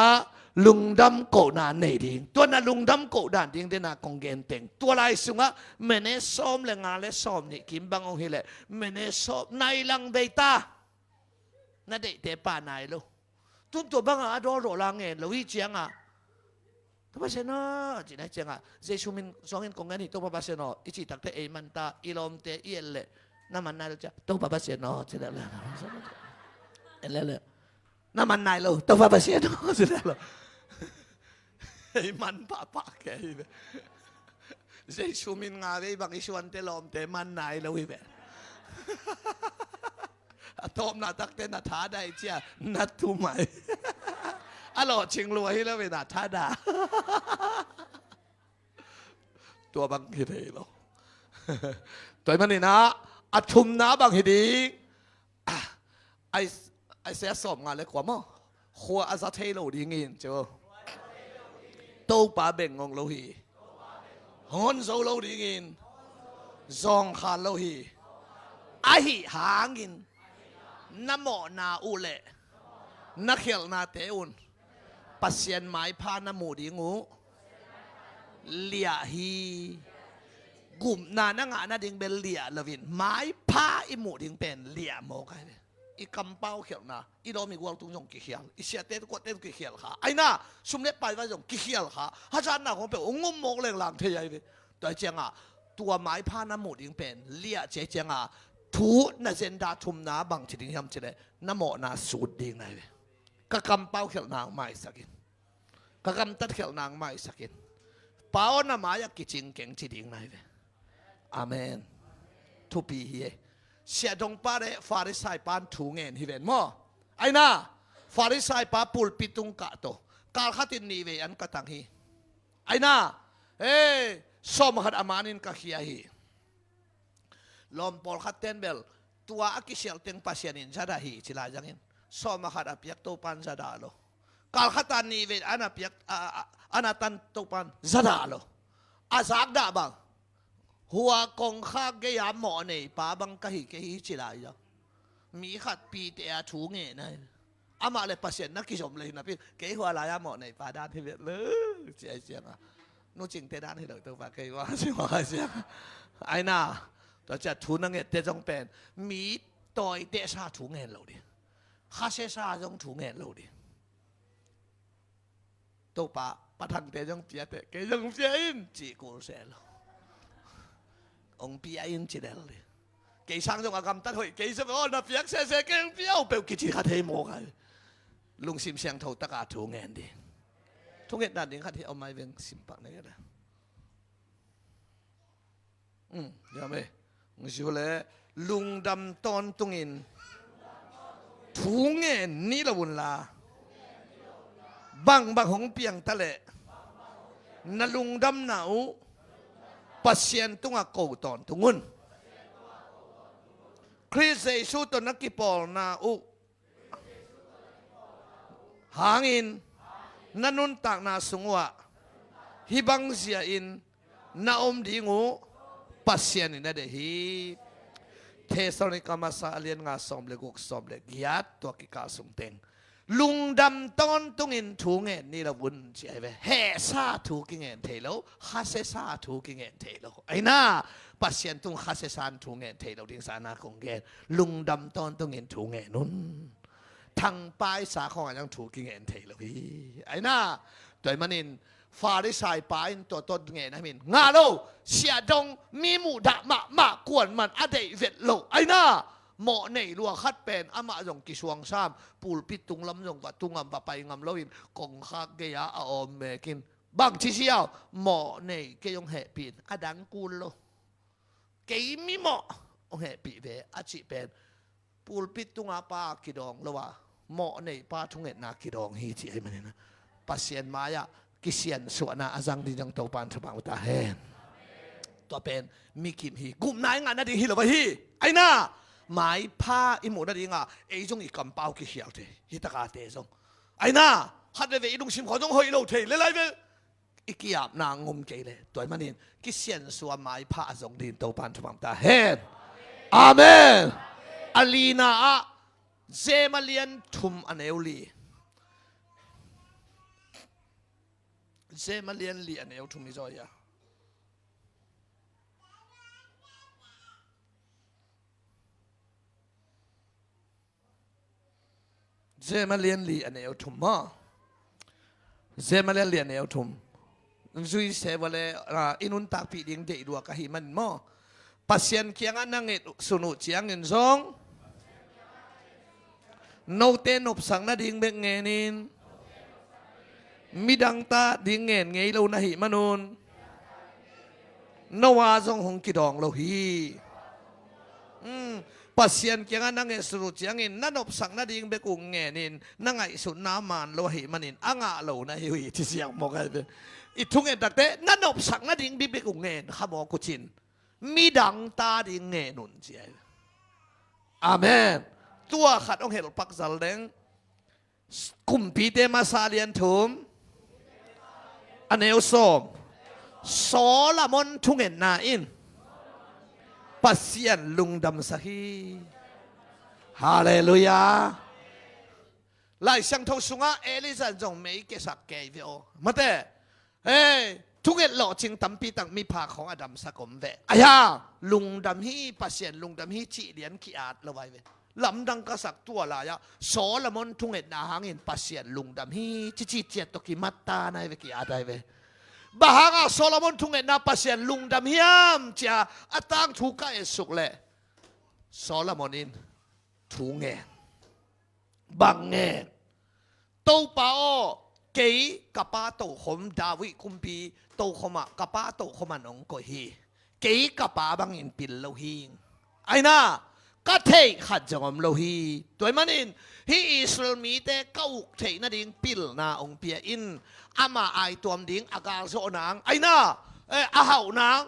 ลุงดำโกนานในดิ่งตัวนั้นลุงดำโกดานดิ่งเดนากงเกนเต็งตัวไรสุงะเมเนซ้อมเลงาเลซ้อมนี่กิมบังองฮิเลเมเนซ้อมในลังเบตานั่นเด็กเตป้านายลูตุนตัวบังอาดอโรลังเงินเราวิเจียงอ่ะตัวภาษาเนาะจีน่าเจียงอ่ะเจชูมินสองเงินกงเงินนี่ตัวภาษาเนาะอิจิตักเตเอมันตาอิลอมเตเอเลน้ำมันนายเราจะตัวภาษาเนาะจีน่าเลยเลยน้ำมันนายเราตัวภาษาเนาะจีน่าเลยไอ้มันป้าป้าแกเลยเจชูมินงาเว้บางอิชวันเตลอมเตมันนายเราอีแบบทอมนาตักเตนาท้าได้เจ้านัดทุ่มไหมอร่อยชิงรวยแล้วเวลาท้าด่าตัวบางทีเหรอตัวมันนี่นะอัดชุมนะบางทีดีไอเสียสมงานเลยกว่ามั้งขัวอาซาเทโลดีเงินเจ้าโตป่าเบ่งงโลหีฮอนโซโลดีเงินซองคาโลหีไอหิหาเงินน้ำหมอนาอุเล่นักเขียนนาเตอุนปัสยันไม้พาน้ำมูดิงูเลียฮีกลุ่มนานังอานาดิงเป็นเลียลวินไม้พาอิมูดิงเป็นเลียโมกันอีกำเป้าเขียวนาอีโรมีกวางตุงยงกิเขียวอีเสียเต้กวดเต้กิเขียวค่ะไอ้น่าชุมเล็บไปว่าจงกิเขียวค่ะฮัจานาของเป็นงมโมกเรื่องหลังเทียไปแต่เจียงอ่ะตัวไม้พาน้ำมูดิงเป็นเลียเจียงอ่ะทูน่าเจนดาทุมนาบางทีดิ้งยำเจเลยน้ำหมอนาสูดดิ้งไงก็กำเป้าเขียวนางไม่สักินก็กำตัดเขียวนางไม่สักินเป้าน้ำมาอยากกิจริงเก่งจีดิ้งไงอาเมนทุปีเฮเสียดงป้าเรฟาริสัยปานถูเงินฮิเวนมั้งไอ้น่าฟาริสัยป้าปูลปิตุงกะโตกาลขัดินนีเวอันกะตังฮีไอ้น่าสมหัดอามานินกะขี้ฮีลมปอลขัดเต้นเบลตัวอักเสียลเต็งปัสยานินจะได้ฮีจิลาจังอินสมหัดอภิยักโตปันจะได้โลกาลขัดตันนีเวอันอภิยักอันตันโตปันจะได้โลอาซักดาบังหัวกงข้าเกียร์หมอเนี่ยป้าบังกะฮิเกฮิจิลายจ้ะมีขัดปีเตียถูเงี้ยนะอามาเลยปัสยานักกิจมเลยนะพี่เกหัวลายหมอเนี่ยป้าด้านที่เวทเลยเจียงอ่ะนู้จริงเตด้านที่เราตัวป้าเกว่าใช่ไหมเจียงไอ้น่าแต่จะถูนังเงี้ยเตจงเป็นมีต่อยเตะชาถูเงี้ยเราดิข้าเชชาจงถูเงี้ยเราดิตัวป้าประทังเตจงเปียเตเกจงเปียอินจีกูเสร็จแล้วองเปียอินจีเดลเลยเกย์ช่างจงอากำตัดหอยเกย์จะบอกนับเปียกเสเกย์เปียวเปลวกิจขัดเทโมกันลุงซิมเสียงเท่าตะกาถูเงี้ยดิทุกเงี้ยนั่นเองขัดที่เอาไม้เวียงซิมปักนี่ก็ได้ยังไม่งชิวเลยลุงดำตอนตุงินถูเงี้ยนี่ละวุ่นลาบังของเปียงทะเลนั่นลุงดำหนาวปัสยันตุงอาโกตอนตุงุนคริสเซซูตนักกิปอลนาอุหางอินนันุนตากนาสุงวะฮิบังเสียอินนาอมดีงูปัสยันอินเดฮีเทสโลนิกามาซาเลียนงาสอมเลกุกสอมเลกยัดตัวกิกาสุงเต็งลุงดำตอนตุงินถูเงินนี่ละวุ่นใช่ไหมเฮซาถูกิเงินเทโลฮัสเซซาถูกิเงินเทโลไอ้น่าปัสยันตุงฮัสเซซานถูเงินเทโลดิ้งสานาคงเงินลุงดำตอนตุงินถูเงินนุ่น ทางป้ายสาของยังถูกกินเงินเทเลยไอ้น่าตัวมันนินฟาริสายป้ายตัวต้นเงินนะมินงาโลเสียดงมีหมูดะมากวนมันอเดเวทโลไอ้น่าหมอในรัวคัดเป็นอามาจงกิสวงซ้ำปูลปิตุงลำจงปะตุงงำปะไปงำโลวินกงคักเกียอาอมเมกินบางทีเชียวหมอในเกยงแห่ปีนอดังกูลโลเกยมีหมอแห่ปีเวอจิเป็นปูลปิตุงอาปากิดองแล้วว่าหมอในปาทุงเงินนากิดองฮีจีไอ้มันนะปัสเซียนมายากิเซียนส่วนนาอาจังดิจังโตปานทบังอุตาเฮนตัวเป็นมีกิมฮีกุมนายงานนาดีฮีหรือว่าฮีไอ้น่าหมายผ้าอิโมนาดีงาไอ้จงอีกำเป้ากิเขียวเทฮิตากาเตจงไอ้น่าฮัดเวอีดุงชิมขอจงหอยโลเทเลยไรเวอีกยามนางงมเกลเลยตัวมันนี่กิเซียนส่วนหมายผ้าจงดินโตปานทบังอุตาเฮนอาเมนอาลีนาเซมาเลียนทุมอันเอวลีเซมาเลียนลีอันเอวทุมมิจอยาเซมาเลียนลีอันเอวทุมมาเซมาเลียนลีอันเอวทุมจุยเซวเลอินุนตักปีดิงเดดัวกะหิมันมาปัสเซียนเคียงอันนั่งเอ็ดสุนุเจียงเงินซองโนเตนอบสังนาดิงเบงเงินินมิดังตาดิงเงินไงเราหน้าหิมนุนนวาจงหงกิดองเราฮีปัสเซียนเกียงนั่งเอสุรุเจียงเงินนั่นอบสังนาดิงเบกุงเงินินนั่งไอสุนน้ำมันเราหิมันินอ่างเราหน้าหิที่เสียงมองไงเป็นอีทุงเงินตักเตนั่นอบสังนาดิงบิเบกุงเงินข้าบอกกุชินมิดังตาดิงเงินุนเจียอาเมนตัวขัดองเหตุปักสัลเดงกุมปีเตมาซาเลียนทุมอันเอลโซมโซลามอนทุงเงินนาอินปัสเซียนลุงดำสัฮีฮาเลลูยาไล่ช่างทสุงะเอลิซาจงไม่เกสักเกยโอมาเต้เฮ้ทุกเงินหล่อจริงตั้มปีตั้งมีผาของอดัมสักอมเวอายาลุงดำฮีปัสเซียนลุงดำฮีจีเลียนขีอาดละไว้เวลำดังกษักตัวลายะโซลามอนทุงเงินนาหางเงินปัสเซียนลุงดำฮีจีเจียตกิมัตตาในเวกีอาได้เวบางอ่ะโซลามอนทุงเงินนาปัสเซียนลุงดำฮีมจ้าอัตังทุกข์เอสุกเล่โซลามอนินทุงเงินบางเงินโตป้าเกี่ยกับป้าโตขมดาวิคุมปีโตขมะกับป้าโตขมันองก็ฮีเกี่ยกับป้าบางเงินปิลโลฮีไอ้น่าก็เทขัดจังอมโลฮีตัวมันอินฮีอิสราเอลมีแต่เก้าเทนั่นดิ่งปิลนาองเปียอินอามาไอตัวดิ่งอากาศโซนางไอ้น่าอาหาวนาง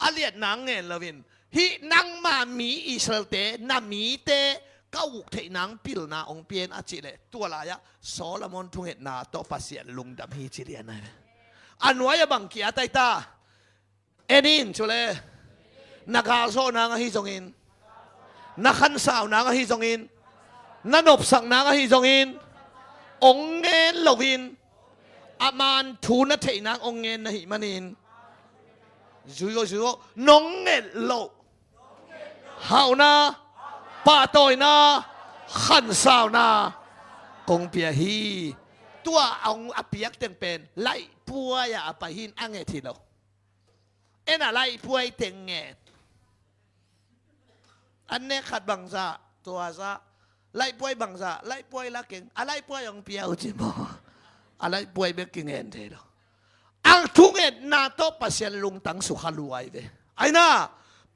อาเลียดนางเงินละวินฮีนังมามีอิสราเอลเตนามีเตเก้าเทนางปิลนาองเปียนอาจิเลตัวลายะโซลามอนทุงเห็นนาโตปัสเซียนลุงดำฮีจิเลียนไงอันวายบังเกียไตตาเอ็นินชุเลนักอาโซนางฮีจงอินนักขันสาวนางฮีจงอินนันอบสังนางฮีจงอินองเงินลวินอามันทูนัทเทนางองเงินฮีมันินจุโยน้องเงินโลเฮานาป้าตอยนาขันสาวนากงเปียฮีตัวองอภิยักษ์เต็งเป็นไล่ปัวยาไปหินอังเงทีเราเอ็น่ะไล่ปัวยเต็งเงอันนี้ขัดบังซาตัวซาไล่ป่วยบังซาไล่ป่วยละเก่งอะไรป่วยองเปียอุจิโมอะไรป่วยเบกเก่งเงินเทโลอังทุกเงินนาโตปัสเซียนลุงตังสุขลวยเวไอ้น่า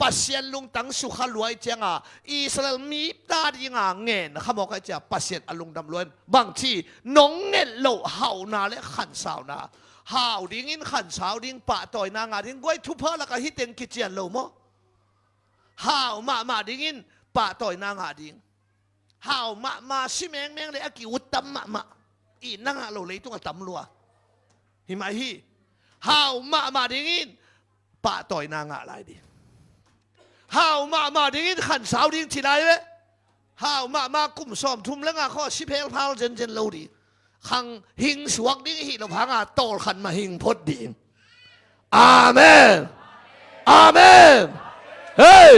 ปัสเซียนลุงตังสุขลวยเจ้าอิสราเอลมีตาดีงาเงินเขาบอกว่าจะปัสเซียนอลุงดำล้วนบางทีน้องเงินโลเฮานาและขันสาวนาเฮาดิ้งอินขันสาวดิ้งปะต่อยนางาดิ้งก้อยทุพเพละก็ฮิตเต็งกิจเจียนโลโมหาวมาดิ้งอินป่าต่อยนางหาดิ้งหาวมาชิแมงเลยอากิวตัมมาอีนางเราเลยต้องตัมลัวหิมะฮีหาวมาดิ้งอินป่าต่อยนางอะไรดิหาวมาดิ้งอินขันสาวดิ้งที่ไหนเว้หาวมากุ่มซ้อมทุ่มแล้วงาข้อชิเพลพาวเจนเราดิขังหิงสวกดิ้งฮีเราพังโตขันมาหิงพดดิ้งอาเมนอาเมนเฮ้ย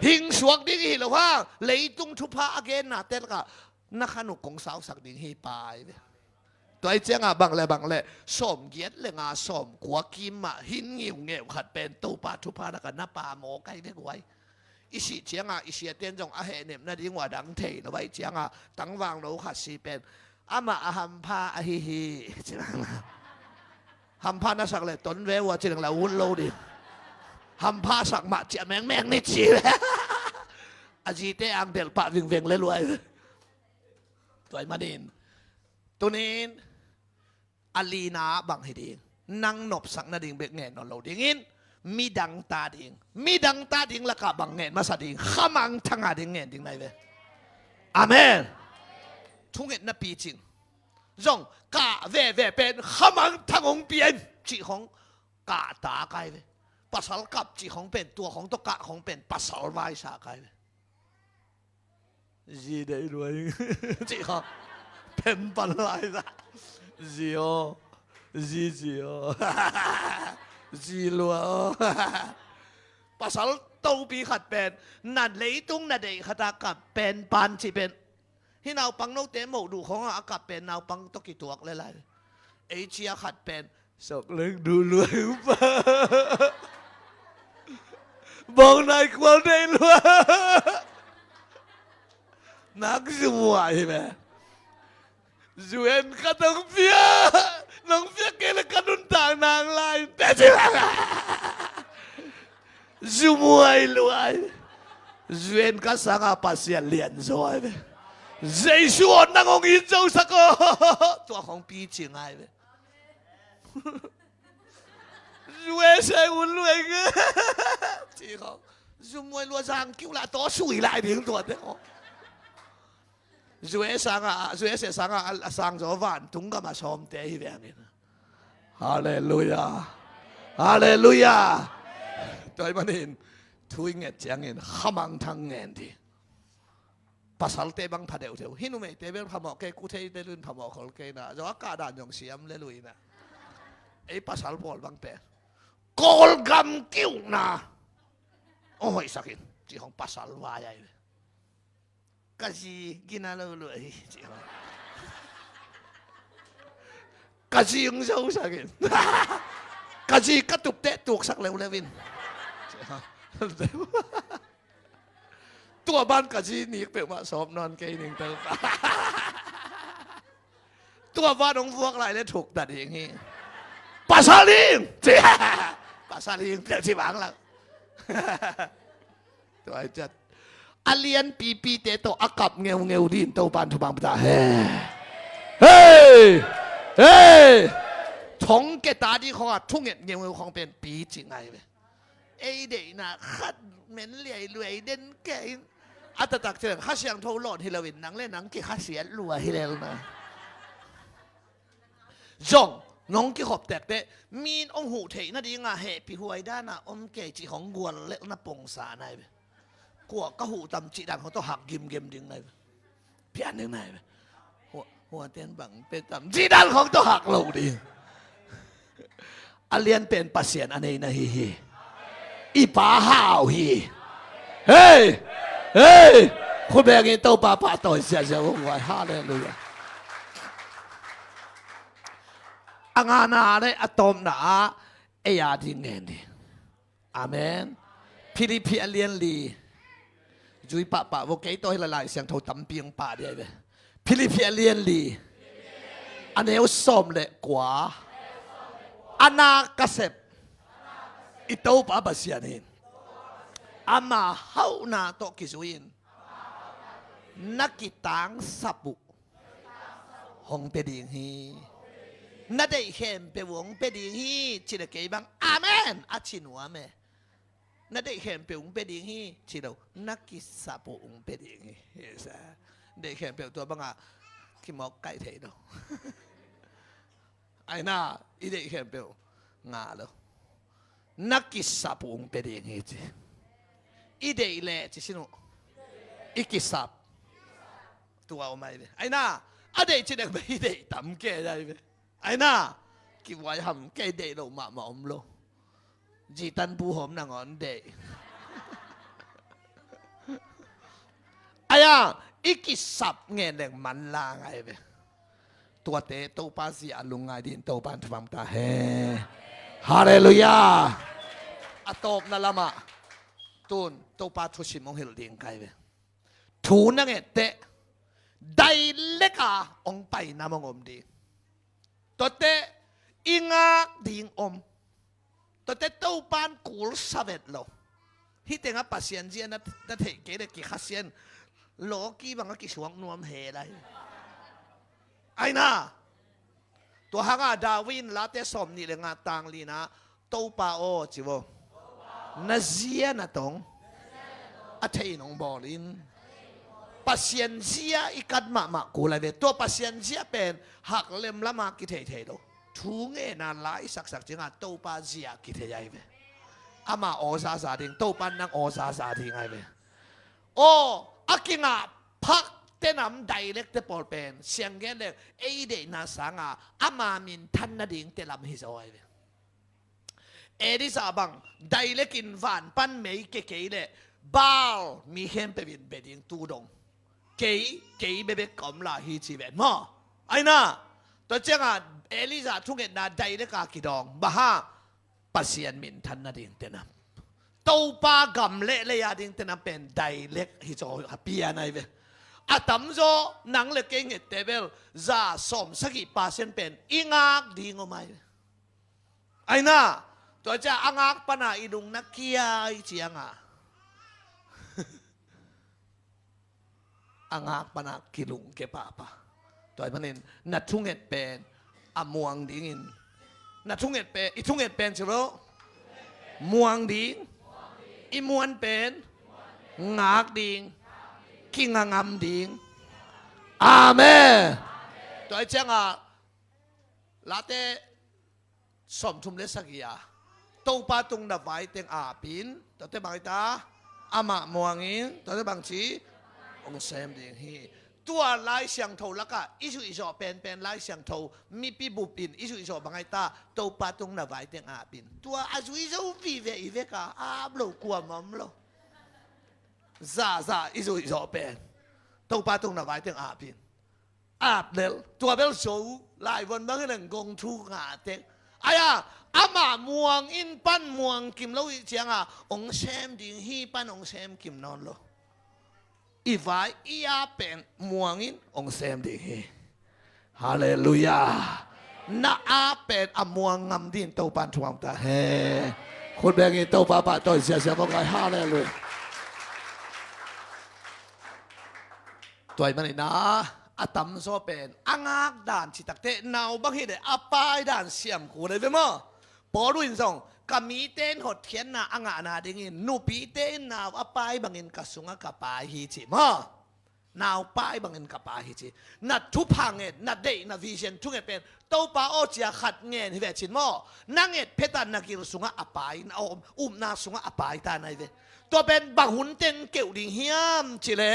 หิงสวกดิ้งหิลว่าเลยตุงทุพาอเกนนะเต้ก็นักขนุกงสาวสักดิ้งหิปายตัวไอ้เจ้าบังเลยสมเกียรติเลยงาสมกัวกิมหินงิวเงี่ยวขัดเป็นตูปาทุพานักนับปาโมไกได้กวยอิสิเจ้าอิสิเตียนจงอาเหเนมนาดิ้งว่าดังเทนไว้เจ้าตั้งวางเราขัดสีเป็นอามาอาหัมพาอหิฮิเจ้าหัมพานักสักเลยต้นเววว่าเจ้าเราวุ่นโลดิหัมพาสักมาเจ้าแมงนี่จีเลยอาจีเตอังเดลปะวิ่งเลยรวยตัวไอ้มาดินตัวนี้อลีนาบังให้ดีนั่งนบสักนาดิ่งเบกเงินนอนเราดิ่งมีดังตาดิ่งละกะบังเงินมาสะดิ่งขมังทั้งอาดิ่งเงินดิ่งไหนเว้อาเมนทุกเงินนับปีจริงจงกะเวเป็นขมังทั้งองเปลี่ยนจีของกะตาไกเว้ปัสสาวะกับจีของเป็นตัวของตกะของเป็นปัสสาวะสาไกเว้จีได้รวยจีของเป็นปันไรนะจีโอจีโอจีลัวภาษาตูปีขัดเป็นนั่นเลยตุ้งนั่นเด็กขัดกับเป็นปันจีเป็นที่นาวปังนกเตะหมูดูของอากาศเป็นนาวปังตกิตัวอะไรเอเชียขัดเป็นสกเล็กดูรวยป่ะบอกนายควรได้รวยนักสวยไหมZuen katong pia nong pia kele kanuntang nang lain Zumuay luay Zuen ka sanga pasyan lian zoy Zay suon nangong inzaw sa ko Tua kong pichi ngay Zuen say unluay nga Chiko Zumuay luay sang kiw la to sui lại tiếng tuột đấy Zue sanga sang zo van tunga ma som te hi veng Hallelujah Hallelujah Toi manin thui nget chang in khamang thang ngen thi Pasal te bang phadeu theu hinu me te bel phamo ke ku thei te lun phamo khol ke na zo ka dan yong siam le lui na Ei pasal bol bang pe Kol gam kiu na Oi sakin chi hong pasal wa yai Kasi ginalauluay. Kasi yung sa usagin. Kasi katupte tuksak lewin. Tuaban kasi nik pe ma som non kay ning tel. Tuaban ong vuak lại le thuk dat ing hi. Pasaling. Pasaling tel si bang lang. Tuai chat Alien pipi te to akap ngeu din to pan tu bang pata Hey Hey Chong ke ta di khong a thung ngeu khong pen pi chi ngai ve Ei de na khat men liai luai den ke Atatak chen kha siang tho lon hilawin nang le nang ki kha sian lua hilel na Jong nong ki khop tek te min ong hu thei na di nga he pi huai da na om ke chi khong guan le na pong sa nai ve Của các hụ tầm trị đàn của tôi học gìm đình này Pian đình này Hùa tên bằng tên tầm trị đàn của tôi học lâu đi Alien tên pasien anh ấy na hi hi Ipa hào hi Hey Hey Khuôn bè nghe tâu bà tội xe xe hông gọi Hallelujah Ang ana đấy atom na Ê à đi nghe đi Amen Pilipi alien li Dui pa vô cái tôi là lại sang thâu tắm biếng pa đi vậy Philippines liên li anh ấy xóm lệ quá ana kasep ito pa ba siya nin ama hau na to kisuin nakitang sapu hong peding hi na dei khem pe wong peding hi chile ke bang amen achinua me na dei khem pe ung peding hi chilo nakisapu ung peding hi yes dei khem pe to banga ki mo kai thei do ai na i dei khem pe nga lo nakisapu ung peding hi chi i dei le chi sino ikisap tua o mai ai na a dei chi dek be i dei tam ke dai be ai na ki wai ham ke dei lo ma om lo Ji tan bu hom na ngon de aya ikisap ngeleng man la ngai be tua te to pa si alungai din to pan thwam ta he hallelujah atop na lama tun to pa thu simong hil ding kai be thu na nge te dai leka ong pai na mong om di to te ingak ding om to te to pan kul savet lo hi tenga pasien jian na the ke de ki khasien lo ki bang ki suang nuam he lai ai naตัวหางาดาวินลาเตสมนี่เลยงาตังลีนะโตปาโอจิโวนาเซียนะตงอาเทนองบอลินปัสยันเซียอีกัดมากูเลยเวตัวปัสยันเซียเป็นหักเล็มละมากิเทเทโลทูเงนาลายสักจิงาโตปาเซียกิเทใหญ่เวอามาโอซาซาดิงโตปันนังโอซาซาดิงไงเวโออากิงาพักเตนำไดเล็กเตปอลเป็นเสียงแกเลยไอเดนาสังอามามินทันนาดิ่งเตลำฮิโซไอเวเอดิสาบังไดเล็กินวันปันเมย์เก๋ๆเลยบาลมีเข้มไปบินเบดิงตูดงเก๋เบเบกอมลาฮิจิเวนมอไอ้น่ะตัวเจ้าเอลิซาทุกเอ็ดนาไดเล็กอากิดองบ้าปัสยันมินทันนาดิ่งเตนำโตปากำเละเลยาดิ่งเตนำเป็นไดเล็กฮิโซฮับปียาไนเวอาตัมโซนังเล็กเองเตเบลซาสมสกิปาเซนเป็นอิงากดีงอไหมไอ้น่ะตัวจะอังากปนาอิดุงนักเกียร์เจียงอังากปนากิลุงเก็บปะตัวมันเองนัดทุ่งเห็ดเป็นอมวงดิ่งนัดทุ่งเห็ดเป็นอีทุ่งเห็ดเป็นใช่ไหมมวงดิ่งอีมวนเป็นงากดิ่งกิงงามดิ่งอาเมนตัวเจ้าลาเตสมทุมเลสกิยาตรงปาตรงดับไว้เต็งอาปินตัวเตบางตาอามะมวงอินตัวเตบางชีองเซมดิ่งฮีตัวลายเสียงโทละกะอิสุอิโซเป็นลายเสียงโทมีปีบุปินอิสุอิโซบางตาตรงปาตรงดับไว้เต็งอาปินตัวอาสุอิโซวิเวอีเวกาอาบโลกลัวมัมโลซาอิสุอิโซเป็นตรงปาตรงดับไว้เต็งอาปินอาบเลลตัวเบลโซลายวันบางเรื่องกงทุกงาเต็งไอ้อามาม่วงอินปั้นม่วงกิมแล้วอีเจียงองเซมดิ่งฮีปั้นองเซมกิมนอนโลอีไว้อีอาเป็นม่วงอินองเซมดิ่งฮีฮาเลลูยาน่าอาเป็นอม่วงงามดินโตปันทวงตาเฮคนแบงอินโตป้าตัวเสียบอกไงฮาเลลูยาตัวมันนี่นะอาตัมโซเป็นอังากด่านชิตักเตนาวบางทีเดอาปายด่านเสียมกูเลยเว้ยมั้งปอรุนส่งกามีเต้นหดเทียนนาอังอานาดิ่งนูปีเต้นนาวอาปายบางอินกสุงกาปายฮิจิมั้งนาวปายบางอินกาปายฮิจินัดทุพังเอ็ดนัดเดย์นัดวิเชียนทุกเอ็ดเป็นโตปาโอจีขัดเงินที่เวชินมั้งนั่งเอ็ดเพตันนักกิรสุงอาปายนานาสุงอาปายตาในเวตัวเป็นบางหุ่นเต้นเกี่ยวดิ่งเฮียมจิเล่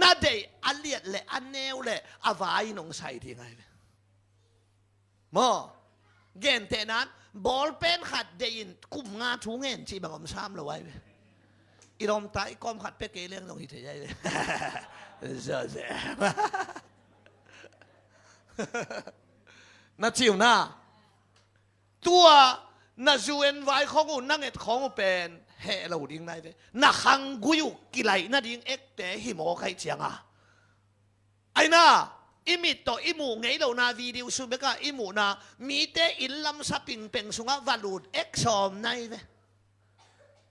น่าเดย์อันเลียดเล่อันเนวเล่อาวายนงใส่ที่ไงมั้งเกณฑ์เท่นั้นบอลเป็นขัดเดินกุมงาทุ่งเงินชีบังอมซ้ำเราไว้อีรอมตายก้อมขัดเป็ดเกลี้ยงลงหิตใจเลยเจ้าเจ้าน่าชิวนะตัวน่าจูเอ็นไว้ของอุนั่งเอ็ดของอุเป็นเฮเราดิ้งได้เลยน่าขังกุยุกิไลน่าดิ้งเอ็กแต่หิมอใครเจียงไอ้น่าอิมิตโตอิมูไงเรานาวิดีโอสุเบกาอิมูนามีเตอินลัมสับปิงเป็นสุงะวาลูดเอ็กซอมไนเว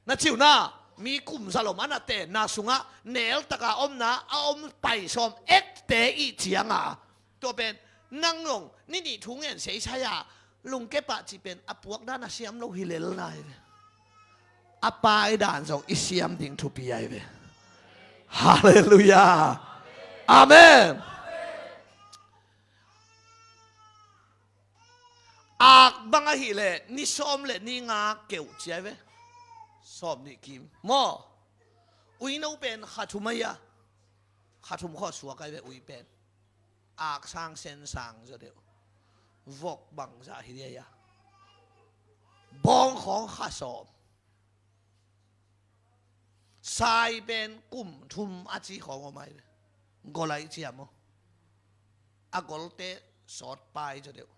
น่าชิวนะมีกุมสลมันเตน่าสุงะเนลตะกาอมนะอมไปซอมเอ็กเตอีเจียงตัวเป็นนั่งลงนี่ทุ่งเงินเสียชายาลุงเก็บปะจีเป็นอพวกด้านอาเซียมเราฮิเลลไนเวอปายด่านส่งอิเซียมดิ่งทุปีไอเวฮาเลลูยาอาเมนอากบังฮิเลนี่ซ้อมเลนี่งาเกี่ยวเจียเวซ้อมนี่กิมมออุยนูเป็นขัดทุมายาขัดทุมข้อสัวกันเวอุยเป็นอากสร้างเส้นสร้างจะเดียววกบังจาฮิเดียบองของข้าสอบ ทรายเป็นกลุ่มทุมอาจีของออกมาก็ไหลเชียมอากอลเตสอดไปจะเดียว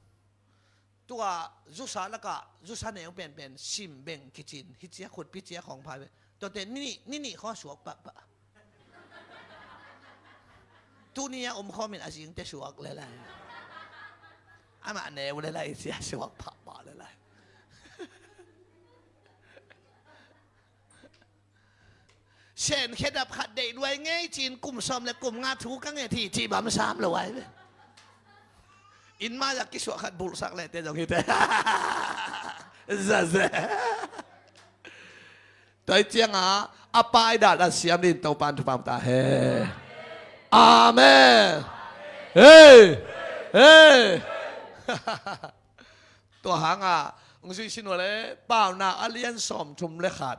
ตัวจุสาแล้วก็จุสาเนี่ยเป็นซิมเบงกิจินฮิเจียขุดพิเจียของพายตัวเตนี่ข้อสวกปะตัวนี้อมข้อมีอาชีพแต่สวกเลยอามาแนวเลยเสียสวกปะเลยเช่นเคดับขัดเดยด้วยไงจีนกลุ่มซ้อมและกลุ่มงาถูกันไงที่บัมซ้ำเลยไว้อินมาจากกิสวขัดบุลสักเลยแต่จงคิดเซ่ตัวเจียงอาปายดัดเสียมดินตัวปันทุบามตาเฮอาเมนเฮ้ตัวหางองค์ชินวเลยเปล่านาอเลียนสอมชุมเลขาด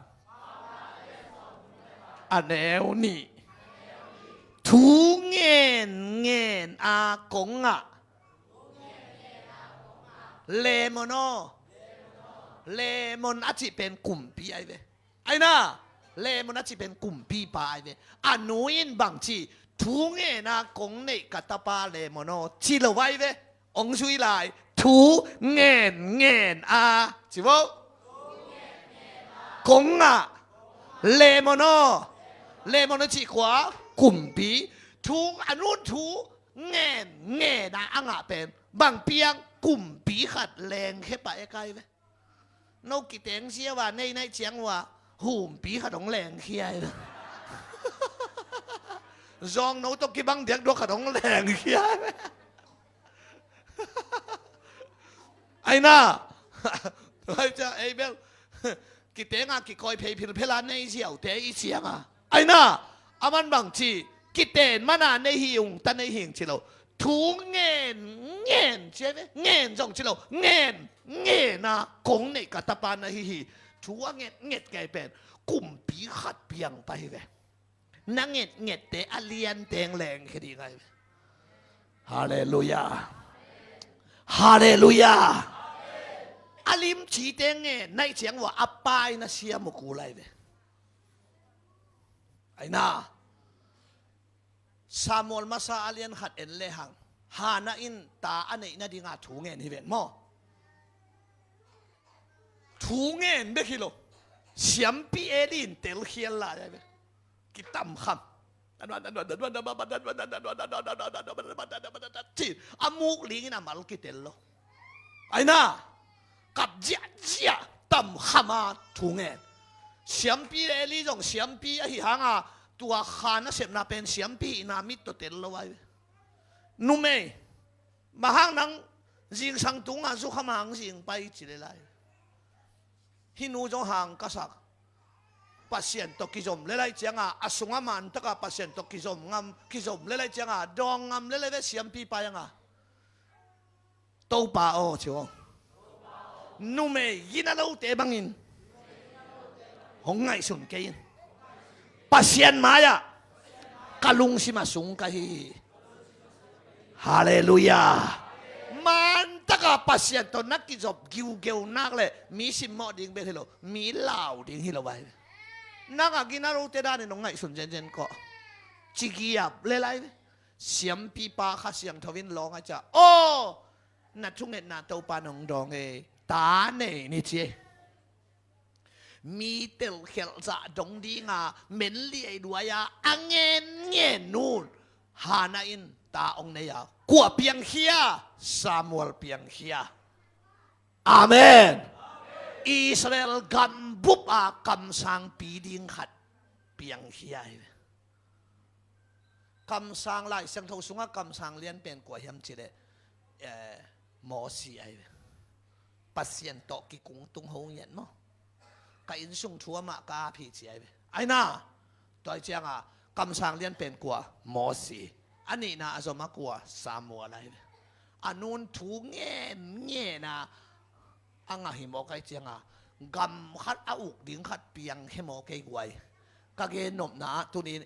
อันแนวนี่ทูเงินอากงเลมอนเลมอนอาจจะเป็นกลุ่มปีไอเวไอ้น่ะเลมอนอาจจะเป็นกลุ่มปีปายเวอันนู้นบางทีทูเงินอากงในกัตปาเลมอนชิลไว้เวองช่วยไล่ทูเงินอาจิวกงเลมอนจีขวากลุ่มปีทูอันนู้นทูเงินอ่ะเป็นบางเปียงกลุ่มปีขัดแรงแค่ไปไกลไหมนกกิเตงเสียว่าในเจียงว่าหุ่มปีขัดของแรงเขี้ยเลยจองนกตกิบังเดียกดวขัดของแรงเขี้ยไหมไอ้น่าไอ้เจ้าไอ้เบลกิเตงกิคอยเพย์พิลเพลานในเสียวเตอีเสียงไอ้น่าอามันบางทีกิเตนมานานในหิวแต่ในหิงชิโลทูเงินใช่ไหมเงินจงชิโลเงินนะกงในกัตปานะฮิทูว่าเงินไงเป็นกลุ่มปีขัดเพียงไปเว้นั่งเงินแต่อเลียนแตงแรงแค่ดีไงฮาเลลูยาฮาเลลูยาอลิมชีเตงเงในเสียงว่าอัปปายนะเสียมุกูไลเว้ไอ้น่าซามูลมาซาอเลียนขัดเอ็นเลหังฮานาอินตาอันนี้น่าดีงาถูเงินที่เป็นมอถูเงินเบคิโลเสียมปีเอลินเตลเคียนละใช่ไหมกิตามคำจีอามูกลิงน่ะมาลกิเตลโลไอ้น่ากับเจียตั้มขมาถูเงินเสียมปีเอลิจงเสียมปีไอ้หางตัวขานะเสพนาเป็นเสียมปีนามิตเตลโลไว้นุ่มเอมาห้างนังยิงสังตุงสุขมาหังยิงไปจิเลไลฮินูจงห่างกษักปัสเซียนตกิจมเลไลเจียงอสุงามันตะกะปัสเซียนตกิจมงามกิจมเลไลเจียงดองงามเลไลเวเสียมปีไปยังโตป่าโอเชียวนุ่มเอยินาโลเตบังอินหงไงสุนเกยินปัสเซียนมายะกะลุงสิมาสุงกะฮีฮาเลลูยามันตะกะปัสเซียนตนักกิจบกิวเกวนักเลยมีสิมอดิงเบทโลมีเหล่าดิงฮิโลไว้นักกินาโรเตดานี่น้องไงสุนเจนก็จิกิยับเลไลเสียมปีปาข้าเสียงทวินร้องอาจารย์โอ้นัดทุ่งเงินนาเต้าปานองดองตาเนนี่เจมีเตลเขลจะดงดีงาเหม็นเลียด้วยอังเงินนูนฮานาอินตาองเนียกัวเปียงเฮียซามูเอลเปียงเฮียอาเมนอิสราเอลกันบุบกำสังปีดิงขัดเปียงเฮียกำสังไล่เสียงทงสุงกำสังเลียนเป็นกัวเฮียมจิเลหมอสีไอปัสเซียนโตกิกุงตุงหงเย็นมั้งกอินซุงทัวมากาพีเจียไอ้น่าตัวเจียงกำสังเลียนเป็นกัวหมอสีอันนี้นะอาจจะมากกว่าสามมัวอะไรอันนู้นถูเงี้ยนะอังหิมอกไอเจียงกำขัดอุกดิ้งขัดเปียงให้หมอไกไว้ก็เกนนมนะตัวนี้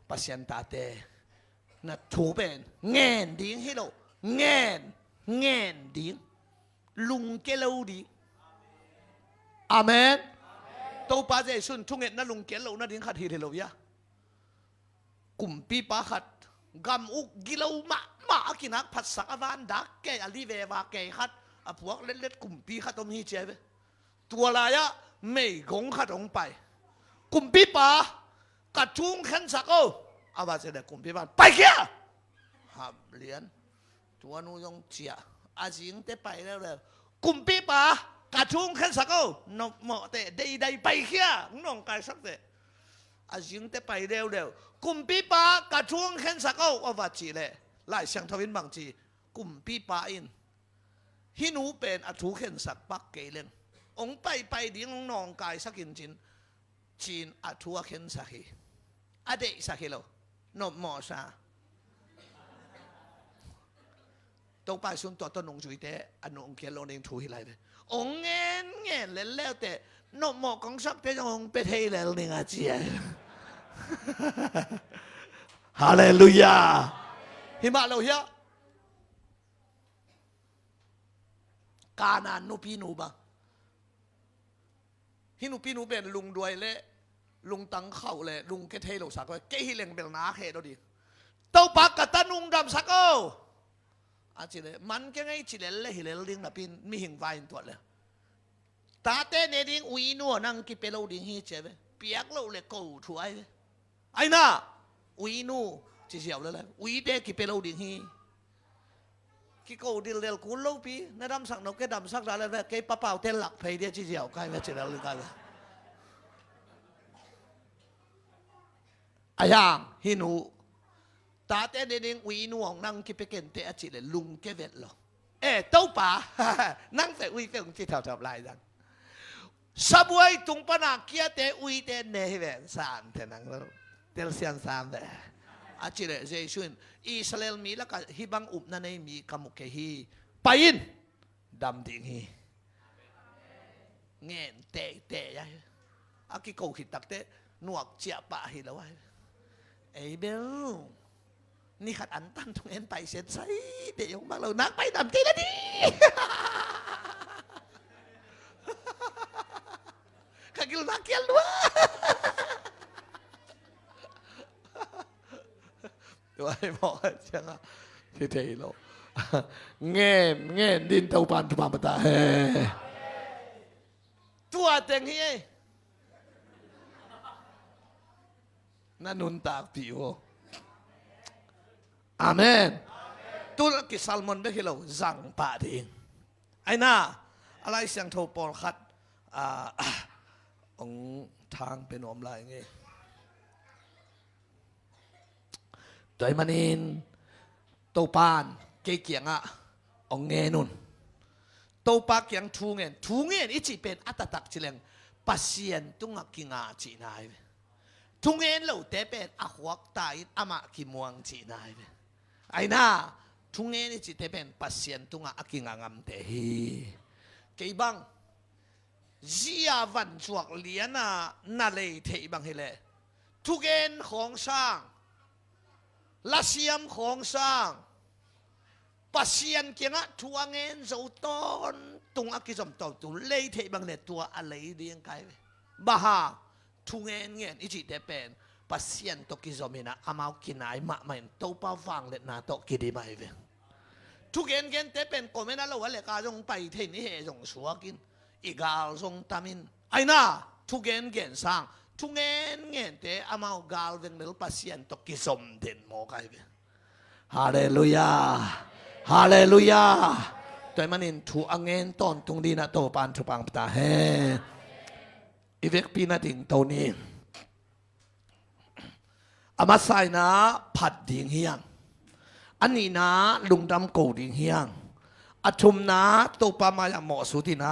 ปัสเซียนตาเตนะถูเป็นเงี้ยดิ้งให้เราเงี้ยดิ้งลุงเกลูดิ้งอาเมน ตัวป้าใจสุนทุ่งเอ็ดนั่นลุงเกลเรานั่นดิ้งขัดฮีเทโลยะกุมปีป้าขัดกำอุกกิโลมากินักผัดสักวันดักแกอลีเววาแกขัดพวกเล็ดกุมปีขัดตรงนี้เจ้าตัวลายะไม่กงขัดลงไปกุมปีป้ากระชุ่งขันสักเอาว่าจะได้กุมปีป้าไปเกี้ยหับเหรียญตัวนู้ยงเชียอาจิงเตไปแล้วเลยกุมปีป้ากระชุ่งขันสักนกเหมาะแต่ได้ไปเกี้ยน้องกายสักแต่อาจิงเตไปเร็วกุมปีป้ากระชุ่งขันสักเอาว่าจีเลยไล่เสียงทวินบางจีกุมปีป้าอินฮินูเป็นอัฐุขันสักปักเกลงองไปดิ้งน้องกายสักจีนอัฐุขันสักฮีอเดสักฮีโลนกหมอซาตัวไปส่วนตัวต้นนงจุยเตะอันนงเขียนลงในถูอะไรเลยองเงินแล้วแต่นกหมอของสักเตะองไปเทแล้วนี่อาเจียฮาเลลูยาฮิมาเราเฮียกานานุปีนูบะฮินุปีนูเป็นลุงด้วยเละลุงตังเข้าเลยลุงแกเทโลสักไว้แกฮิเลงเป็นนาเฮดดีเต้าปักกะตานุงดำสักอาจิเลยมันแค่ไงจิเลยเลยฮิเลลิงนะพินมีหิงไฟตัวเลยตาเต้เนดิงอุยนัวนั่งกิเปโลดิงฮีเจ็บเปียกเราเลยกูถวยไอ้น่ะอุยนูจีเสียวเลยอุยเต้กิเปโลดิงฮีกิกูดิเลกูโลปีนั่นดำสักนกแกดำสักอะไรแบบแกป้าเป่าเต้นหลักเพย์เดียจีเสียวใครไม่จีเลยเลยกันไอ้ยังฮินูตาเต้เดิงวีนวงนั่งกิไปเก่งเตะจิเลยลุงเกเวตหรอเต้าป่านั่งแต่วีเตะที่แถวลายดังสบวยตุงปนักเกียเตะวีเตะเนยเวนสานเทนังแล้วเตลเซียนสานเลยจิเลยเจสุนอิสราเอลมีแล้วก็ฮิบังอุบนั่นเองมีกามุกฮีไปอินดำดิ่งฮีเงี้ยเตะยัยอากิโกหิตักเตะหนวกเจียปะฮีแล้ววะไอ้เบลนี่ขัดอันตั้งตรงเอ็นไปเสร็จใส่เดี๋ยวมาเรานักไปดำตีแล้วดิข้ากินนักเกียร์ล้วนตัวไอ้บอกจังอ่ะที่เทโลเงี้ยดินเตาปานทุบานตาเฮตัวเต็งเฮ้นั่นนุนตาผิวอาเมนตุลกิซัลมอนเบกิโลจังปาดิงไอ้น่าอะไรเสียงโทปอลคัดองทางเป็นอมลายไงตัวมันนินตัวปานเกี่ยงอ่ะองเงนุนตัวปากยังทูเงินอีจีเป็นอัตตักจิเลงปัสเซียนตุงกิงาจีนายทุเงินเราแต่เป็นอหวักตายอามากิมวงจีนายไอ้น่าทุเงินนี่จิตเป็นปัสเซียนตุงอากิงางามเตฮีเกี่ยบังจีอาวันจวกเลียน่ะนาเลยเทบังเฮเลทุเงินของสร้างลาเซียมของสร้างปัสเซียนเกี่ยงทุเงินเจ้าต้นตุงอากิจมต้นตุเลยเทบังเนี่ยตัวอะไรเรียงไกบ้าทุเงินอีจิตเป็นปัสเซียนตกิจมินะอามากินไหนมาไม่ตัวป้าฟังเลยนะตกิดีไม่เว้ทุเงินแต่เป็นคนไม่น่าเราว่าเลยการจงไปที่นี่เหจงสัวกินอีกาจงตามินไอ้น่าทุเงินสร้างทุเงินแต่อามากาลเวงเดลปัสเซียนตกิจมเด่นโมกายเว้ฮาเลลูยาฮาเลลูยาแต่มันอินทุเงินตอนตรงดีนะโตปานทุปังตาเฮอีเวกปีนาดิ่งตัวนี้อามาใส่นะผัดดิ่งเฮียงอันนี้นะลุงดำโกดิ่งเฮียงอาชุมนะตัวปามายาหมอสุตินะ